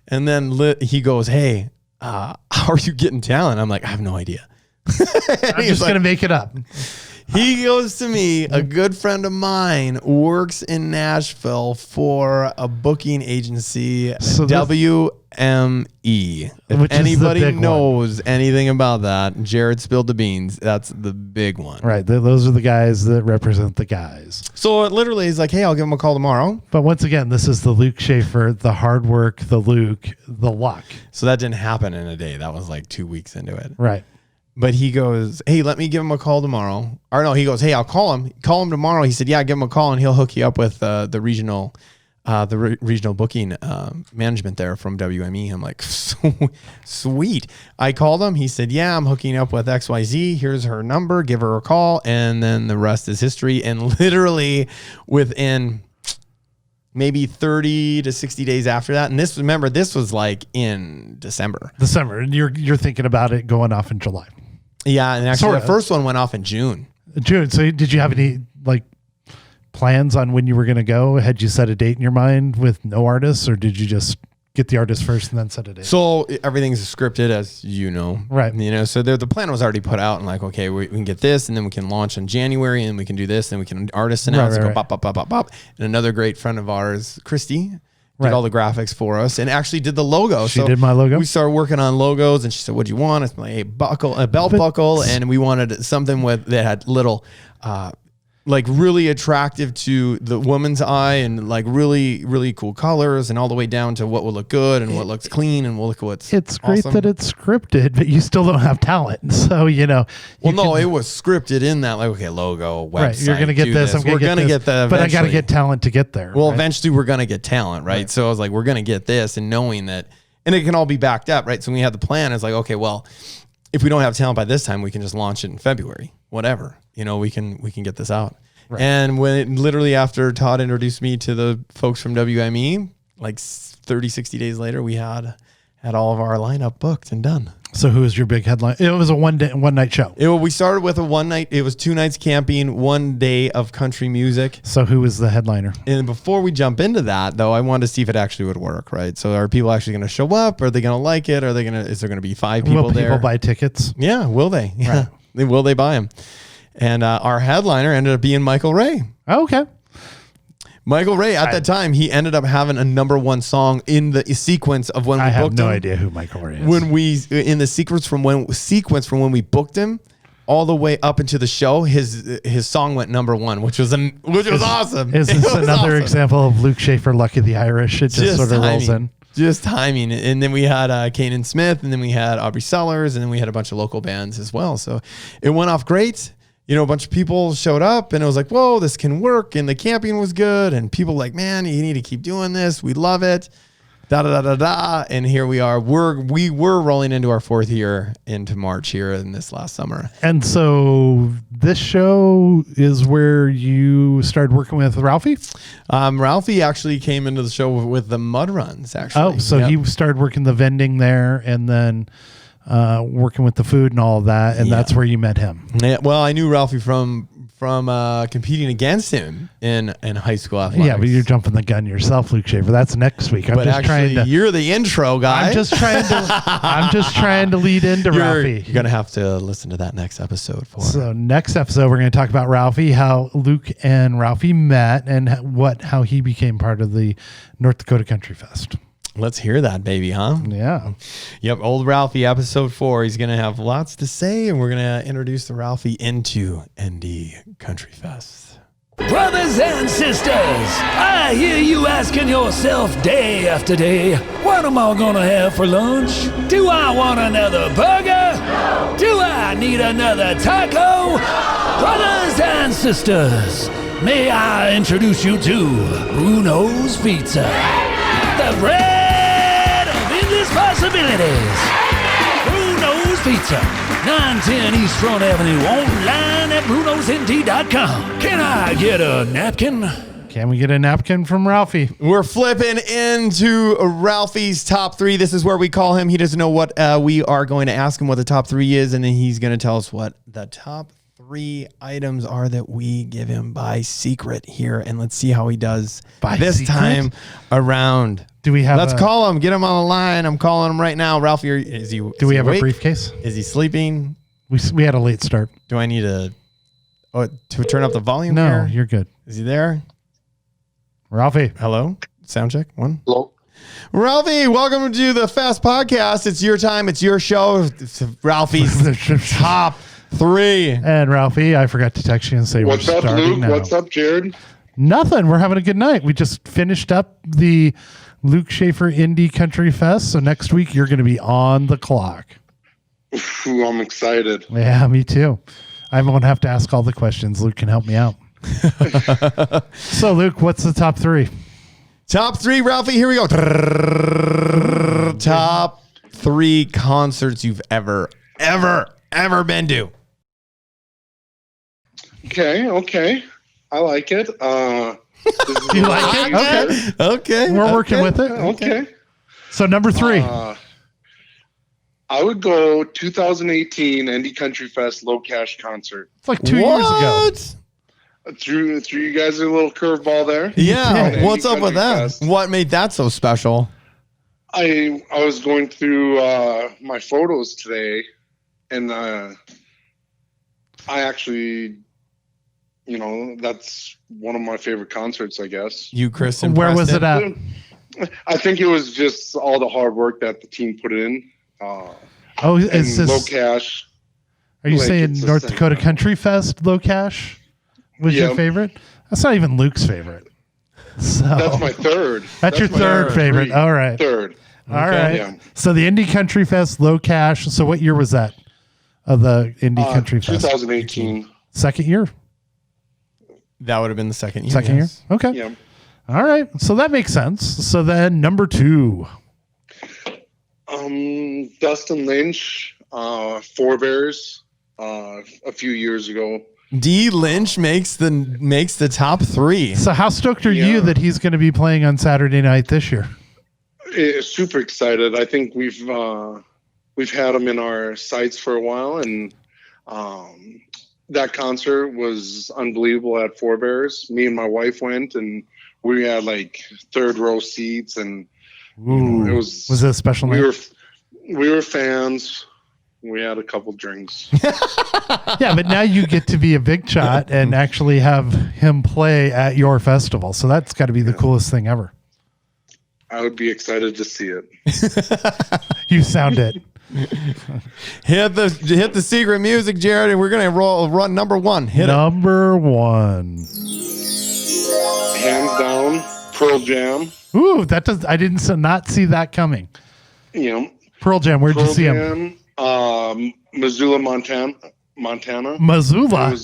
And then he goes, hey, how are you getting talent? I'm like, I have no idea. I'm just going to make it up. He goes to me, a good friend of mine works in Nashville for a booking agency, So this- WME. If Which is the anybody big one. knows anything about that, Jared spilled the beans. That's the big one. Right. Those are the guys that represent the guys. So it literally is like, hey, I'll give him a call tomorrow. But once again, this is the Luke Schaefer, the hard work, the Luke, the luck. So that didn't happen in a day. That was like 2 weeks into it. Right. But he goes, hey, let me give him a call tomorrow. Or no, he goes, hey, I'll call him. Call him tomorrow. He said, yeah, give him a call and he'll hook you up with the regional booking management there from WME. I'm like, sweet. I called him. He said, yeah, I'm hooking up with XYZ. Here's her number. Give her a call. And then the rest is history. And literally within maybe 30 to 60 days after that. And this was like in December. And you're thinking about it going off in July. Yeah. And actually Sort the of. first one went off in June. June. So did you have any plans on when you were going to go? Had you set a date in your mind with no artists, or did you just get the artist first and then set a date? So everything's scripted, as you know. Right. So the plan was already put out and like, okay, we can get this and then we can launch in January and we can do this and we can artist announce Right. go pop, pop, pop, pop, pop. And another great friend of ours, Christy, did Right. all the graphics for us and actually did the logo. She did my logo? We started working on logos and she said, what do you want? It's like a belt buckle. And we wanted something that had little, like really attractive to the woman's eye and like really, really cool colors and all the way down to what will look good and what looks clean and look what's It's great awesome. that it's scripted, but you still don't have talent. So, It was scripted in that, like, okay, logo, website. right. You're going to get this. We're going to get the. But I got to eventually. get talent to get there. Well, right? eventually we're going to get talent, right? So I was like, we're going to get this, and knowing that, and it can all be backed up, right? So when we had the plan, it's like, okay, well, if we don't have talent by this time, we can just launch it in February, whatever. We can get this out. Right. And literally after Todd introduced me to the folks from WME, like 30, 60 days later, we had all of our lineup booked and done. So who was your big headline? It was a one night show. We started with a one night. It was 2 nights camping, 1 day of country music. So who was the headliner? And before we jump into that, though, I wanted to see if it actually would work, right? So are people actually going to show up? Are they going to like it? Is there going to be 5 people there? Will people buy tickets? Yeah, will they? Yeah. Right. Will they buy them? And our headliner ended up being Michael Ray. Oh, okay. Michael Ray, at that time, he ended up having a #1 song in the sequence of when we booked him. I have no idea who Michael Ray is. In the sequence from when we booked him, all the way up into the show, his song went #1, which was awesome. Is this another example of Luke Schaefer, Lucky the Irish? It just sort of rolls in. Just timing. And then we had Kanan Smith, and then we had Aubrey Sellers, and then we had a bunch of local bands as well. So it went off great. A bunch of people showed up and it was like, whoa, this can work. And the camping was good. And people like, man, you need to keep doing this. We love it. And here we are. We were rolling into our 4th year into March here in this last summer. And so this show is where you started working with Ralphie? Ralphie actually came into the show with the mud runs, actually. Oh, so he started working the vending there and then working with the food and all of that. And that's where you met him. Yeah, well, I knew Ralphie from from competing against him in high school athletics. Yeah, but you're jumping the gun yourself, Luke Shaver. That's next week. I'm But just actually, trying to. you're the intro guy. I'm just trying to lead into Ralphie. You're gonna have to listen to that next episode for. So next episode, we're going to talk about Ralphie, how Luke and Ralphie met, and how he became part of the North Dakota Country Fest. Let's hear that, baby, huh? Yeah. Yep, old Ralphie, episode 4. He's gonna have lots to say, and we're gonna introduce the Ralphie into ND Country Fest. Brothers and sisters, I hear you asking yourself day after day, what am I gonna have for lunch? Do I want another burger? No. Do I need another taco? No. Brothers and sisters, may I introduce you to Bruno's Pizza, the bread of endless possibilities. Bruno's Pizza, 910 East Front Avenue, online at brunosnd.com. Can I get a napkin? Can we get a napkin from Ralphie? We're flipping into Ralphie's top 3. This is where we call him. He doesn't know what we are going to ask him what the top 3 is, and then he's going to tell us what the top 3 items are that we give him by secret here, and let's see how he does By this secret? time around. Do we have? Let's call him. Get him on the line. I'm calling him right now. Ralphie, is he? Do we have awake? a briefcase? Is he sleeping? We had a late start. Do I need to turn up the volume? No, here? you're good. Is he there? Ralphie. Hello? Sound check. 1. Hello. Ralphie, welcome to the Fast Podcast. It's your time. It's your show. It's Ralphie's top 3. And Ralphie, I forgot to text you and say What's we're up, starting Luke? now. What's up, Jared? Nothing. We're having a good night. We just finished up the Luke Shaver Indy Country Fest. So next week you're going to be on the clock. Ooh, I'm excited. Yeah, me too. I won't have to ask all the questions. Luke can help me out. So Luke, what's the top 3? Top 3, Ralphie. Here we go. Top 3 concerts you've ever been to. Okay. I like it. You like it? Okay. We're working with it. Okay. So number 3. I would go 2018 Indy Country Fest Low Cash concert. It's like 2 years ago. Threw you guys a little curveball there. Yeah. Indy What's up with Country that? Fest. What made that so special? I was going through my photos today, and I actually, that's one of my favorite concerts, I guess. You, Chris, and Where was Preston? it at? I think it was just all the hard work that the team put in. Oh, is and this Low Cash. Are you like, saying it's the North same. Dakota Country Fest Low Cash was your Yep. favorite? That's not even Luke's favorite. So That's my third. That's your my third favorite. All right. Third. All right. Yeah. So the Indy Country Fest Low Cash. So what year was that? Of the Indy Country Fest? 2018. Second year? That would have been the second year. Second yes. year? Okay. Yeah. All right. So that makes sense. So then number 2. Dustin Lynch, Forebears, a few years ago. D. Lynch makes the top 3. So how stoked are Yeah. you that he's going to be playing on Saturday night this year? Super excited. I think we've had him in our sights for a while, and that concert was unbelievable at Forebears. Me and my wife went, and we had like third row seats, and Ooh. it was it a special night? we were fans. We had a couple drinks. Yeah, but now you get to be a big shot and actually have him play at your festival. So that's got to be the coolest thing ever. I would be excited to see it. You sound it. Hit the secret music, Jared, and we're gonna run number 1. Hit it. Number 1. Hands down, Pearl Jam. Ooh, I didn't not see that coming. Pearl Jam, where'd you see him? Missoula, Montana. Missoula.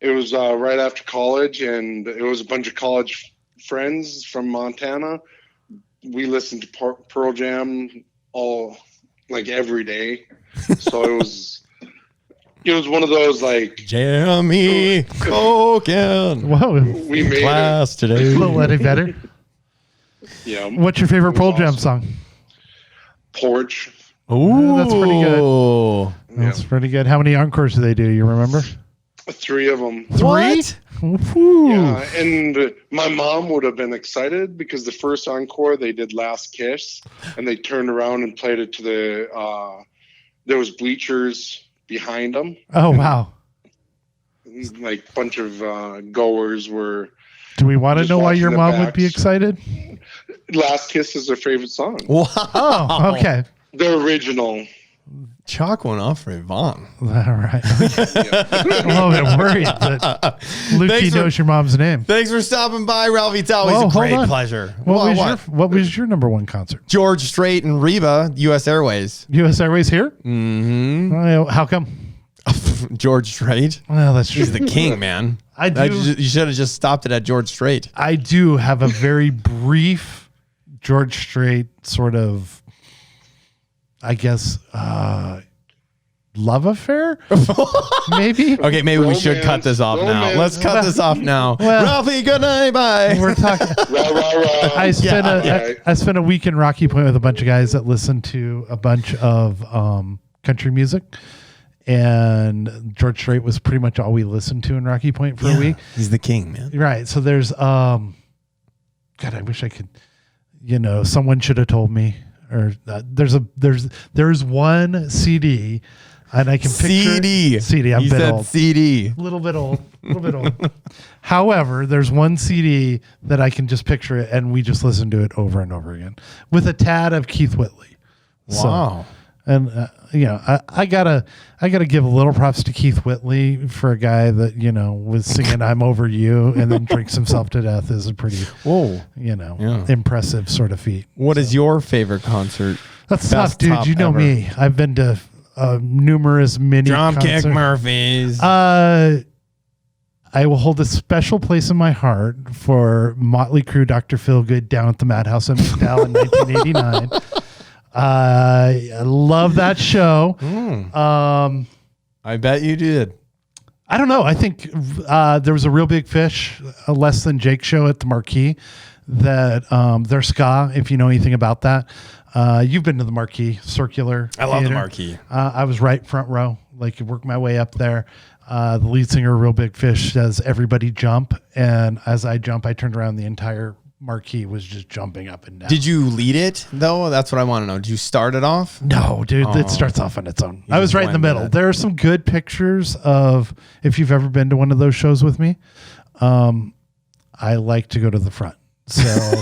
It was right after college, and it was a bunch of college friends from Montana. We listened to Pearl Jam every day. So it was one of those Jamie Coken. Whoa. we made Class it. today. A little Eddie better. Yeah. What's your favorite Pearl Jam song? Porch. Ooh, That's pretty good. good. That's pretty good. How many encores do they do? You remember? 3 of them. 3? What? Woo. Yeah, and my mom would have been excited because the first encore they did Last Kiss, and they turned around and played it to the there was bleachers behind them. Oh, wow. Like a bunch of goers were. Do we want to Just know why your watching the mom would be backs. excited? Last Kiss is their favorite song. Wow. Oh, okay. The original. Chalk went off for Yvonne. All right. I'm a little bit worried that Lukey knows your mom's name. Thanks for stopping by, Ralphie. It's always Whoa, a hold great on. pleasure. What was your number one concert? George Strait and Reba, U.S. Airways. U.S. Airways here? Mm-hmm. How come? George Strait. Well, that's true. He's the king, man. I do. You should have just stopped it at George Strait. I do have a very brief George Strait sort of, I guess, love affair? Maybe? Okay, maybe we should cut this off now. Romance. Let's cut this off now. Well- Ralphie, good night. Bye. We're talking. Rah, rah, rah. I spent Yeah. I spent a week in Rocky Point with a bunch of guys that listen to a bunch of country music, and George Strait was pretty much all we listened to in Rocky Point for a week. He's the king, man. Right. So there's God, I wish I could. Someone should have told me. Or there's one CD, and I can picture CD. I'm He a bit said old. CD. Little bit old. However, there's one CD that I can just picture it, and we just listen to it over and over again with a tad of Keith Whitley. Wow. And I gotta give a little props to Keith Whitley for a guy that was singing "I'm Over You" and then drinks himself to death is a pretty impressive sort of feat. What is your favorite concert? That's Best tough, dude. top You know ever. me. I've been to numerous mini Dropkick concerts. Murphys. I will hold a special place in my heart for Motley Crue, Dr. Feelgood down at the Madhouse in McDowell in 1989. I love that show. I bet you did. I don't know. I think there was a Real Big Fish, a Less Than Jake show at the Marquee that they're ska, if you know anything about that. You've been to the Marquee, circular. I love the theater. Marquee. I was right front row, worked my way up there. The lead singer of Real Big Fish says, "Everybody jump." And as I jump, I turned around, the entire Marquee was just jumping up and down. Did you lead it, though? That's what I want to know. Did you start it off? No, dude, it starts off on its own. I was just right in the went middle. with it. There are some good pictures of, if you've ever been to one of those shows with me, I like to go to the front. So,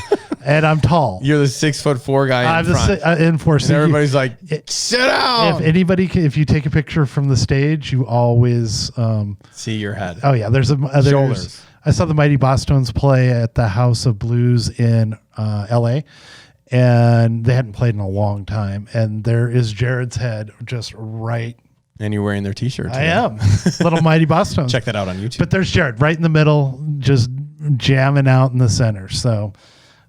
and I'm tall. You're the 6'4" guy in front. In four. And everybody's like, sit down. If you take a picture from the stage, you always See your head. Oh yeah, there's Shoulders. I saw the Mighty Bosstones play at the House of Blues in L.A. and they hadn't played in a long time. And there is Jared's head just right. And you're wearing their T-shirt. I am little Mighty Bosstones. Check that out on YouTube. But there's Jared right in the middle, just jamming out in the center. So,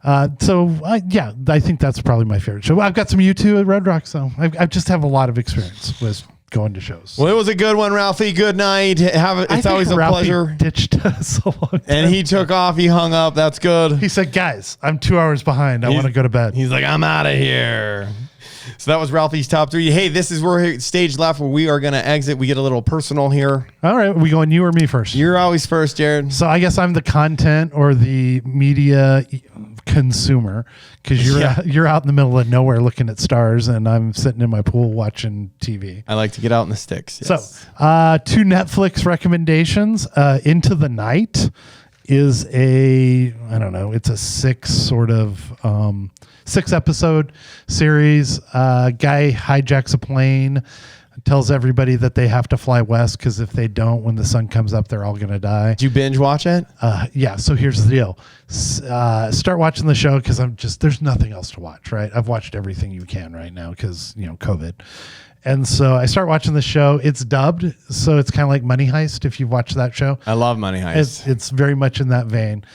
I think that's probably my favorite show. I've got some U2 at Red Rock, so I just have a lot of experience with going to shows. Well, it was a good one, Ralphie. Good night. It's always a Ralphie pleasure. Ditched us a long time. And he took off. He hung up. That's good. He said, "Guys, I'm 2 hours behind. I want to go to bed." He's like, I'm out of here. So that was Ralphie's top 3. Hey, this is where stage left where we are going to exit. We get a little personal here. All right, we going you or me first? You're always first, Jared. So I guess I'm the content or the media consumer because you're out in the middle of nowhere looking at stars, and I'm sitting in my pool watching TV. I like to get out in the sticks. Yes. So 2 Netflix recommendations. Into the Night is it's a 6 episode series. Guy hijacks a plane, tells everybody that they have to fly west because if they don't, when the sun comes up, they're all going to die. Did you binge watch it? Yeah. So here's the deal. Start watching the show because there's nothing else to watch, right? I've watched everything you can right now because, COVID. And so I start watching the show. It's dubbed, so it's kind of like Money Heist if you've watched that show. I love Money Heist. It's very much in that vein.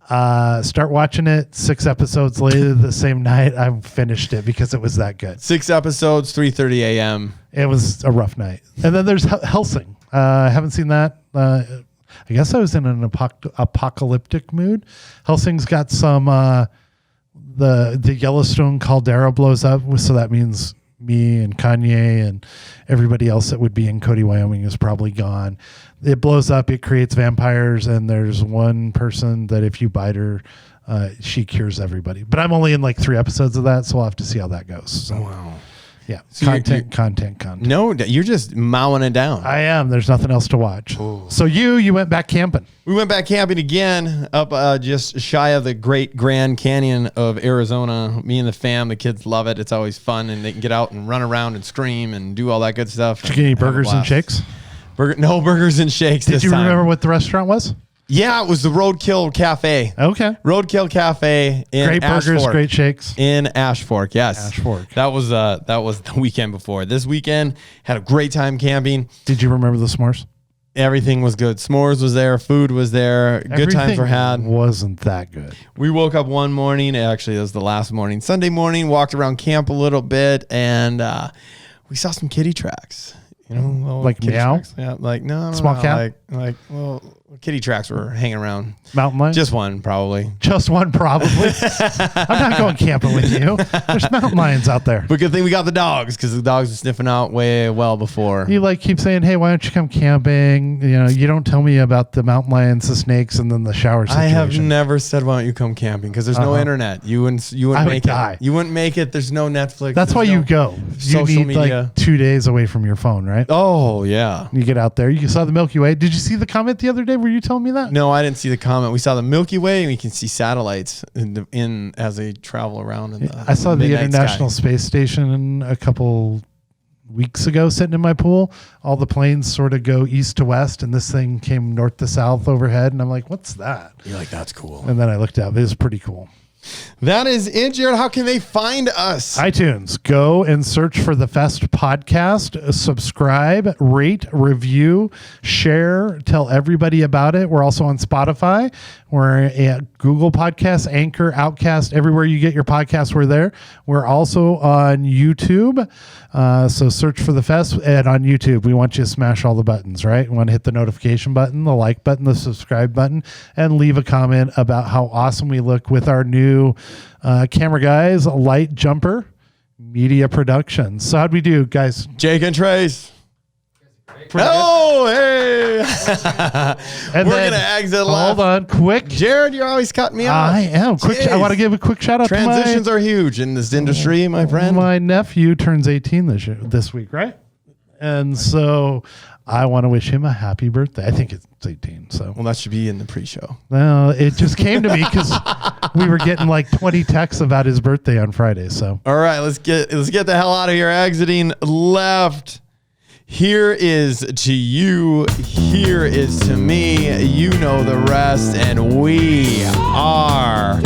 Start watching it. 6 episodes later, the same night, I finished it because it was that good. 6 episodes, 3:30 a.m. It was a rough night. And then there's Helsing. I haven't seen that. I guess I was in an apocalyptic mood. Helsing's got some the Yellowstone caldera blows up, so that means me and Kanye and everybody else that would be in Cody, Wyoming is probably gone. It blows up, it creates vampires, and there's one person that if you bite her, she cures everybody. But I'm only in like 3 episodes of that, so we'll have to see how that goes. So, Wow. Yeah, So content. No, you're just mowing it down. I am. There's nothing else to watch. Ooh. So you went back camping. We went back camping again up just shy of the Great Grand Canyon of Arizona. Me and the fam, the kids love it. It's always fun, and they can get out and run around and scream and do all that good stuff. Did you get any burgers and shakes? No burgers and shakes. Did you remember what the restaurant was? Yeah, it was the Roadkill Cafe. Okay. Roadkill Cafe in great burgers, great shakes. In Ash Fork, yes. Ash Fork. That was the weekend before. This weekend, had a great time camping. Did you remember the s'mores? Everything was good. S'mores was there. Food was there. Good times were had. Wasn't that good. We woke up one morning. Actually, it was the last morning. Sunday morning, walked around camp a little bit, and we saw some kitty tracks. You know, like meow? Tracks. Yeah, like no, small cat. Like kitty tracks were hanging around. Mountain lions? Just one, probably. Just one, probably. I'm not going camping with you. There's mountain lions out there. But good thing we got the dogs, because the dogs were sniffing out way well before. You like keep saying, "Hey, why don't you come camping?" You know, you don't tell me about the mountain lions, the snakes, and then the shower situation. I have never said, "Why don't you come camping?" Because there's no internet. You wouldn't make it. You wouldn't make it. There's no Netflix. That's why you go. You need media. Like 2 days away from your phone, right? Oh yeah. You get out there. You saw the Milky Way. Did you see the comment the other day? Were you telling me that? No, I didn't see the comment. We saw the Milky Way, and we can see satellites in as they travel around. I saw the International Space Station a couple weeks ago sitting in my pool. All the planes sort of go east to west, and this thing came north to south overhead, and I'm like, what's that? You're like, that's cool. And then I looked up. It was pretty cool. That is it, Jared. How can they find us? iTunes. Go and search for the Fest podcast. Subscribe, rate, review, share, tell everybody about it. We're also on Spotify. We're at Google Podcasts, Anchor, Outcast, everywhere you get your podcasts, we're there. We're also on YouTube. So search for the Fest, and on YouTube, we want you to smash all the buttons, right? We want to hit the notification button, the like button, the subscribe button, and leave a comment about how awesome we look with our new camera guys, Lightjumper Media Productions. So how'd we do, guys? Jake and Trace. Oh, hey. And we're going to exit left. Hold on, quick. Jared, you're always cutting me off. I am. Quick. I want to give a quick shout out Transitions are huge in this industry, my friend. My nephew turns 18 this week, right? And so I want to wish him a happy birthday. I think it's 18. So well, that should be in the pre-show. Well, it just came to me because we were getting like 20 texts about his birthday on Friday. So all right, let's get the hell out of here. Exiting left. Here is to you. Here is to me. You know the rest, and we are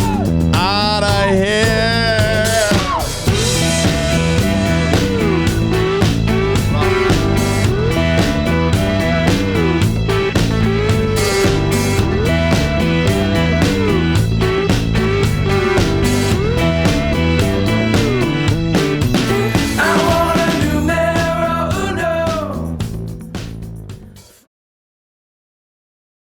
out of here.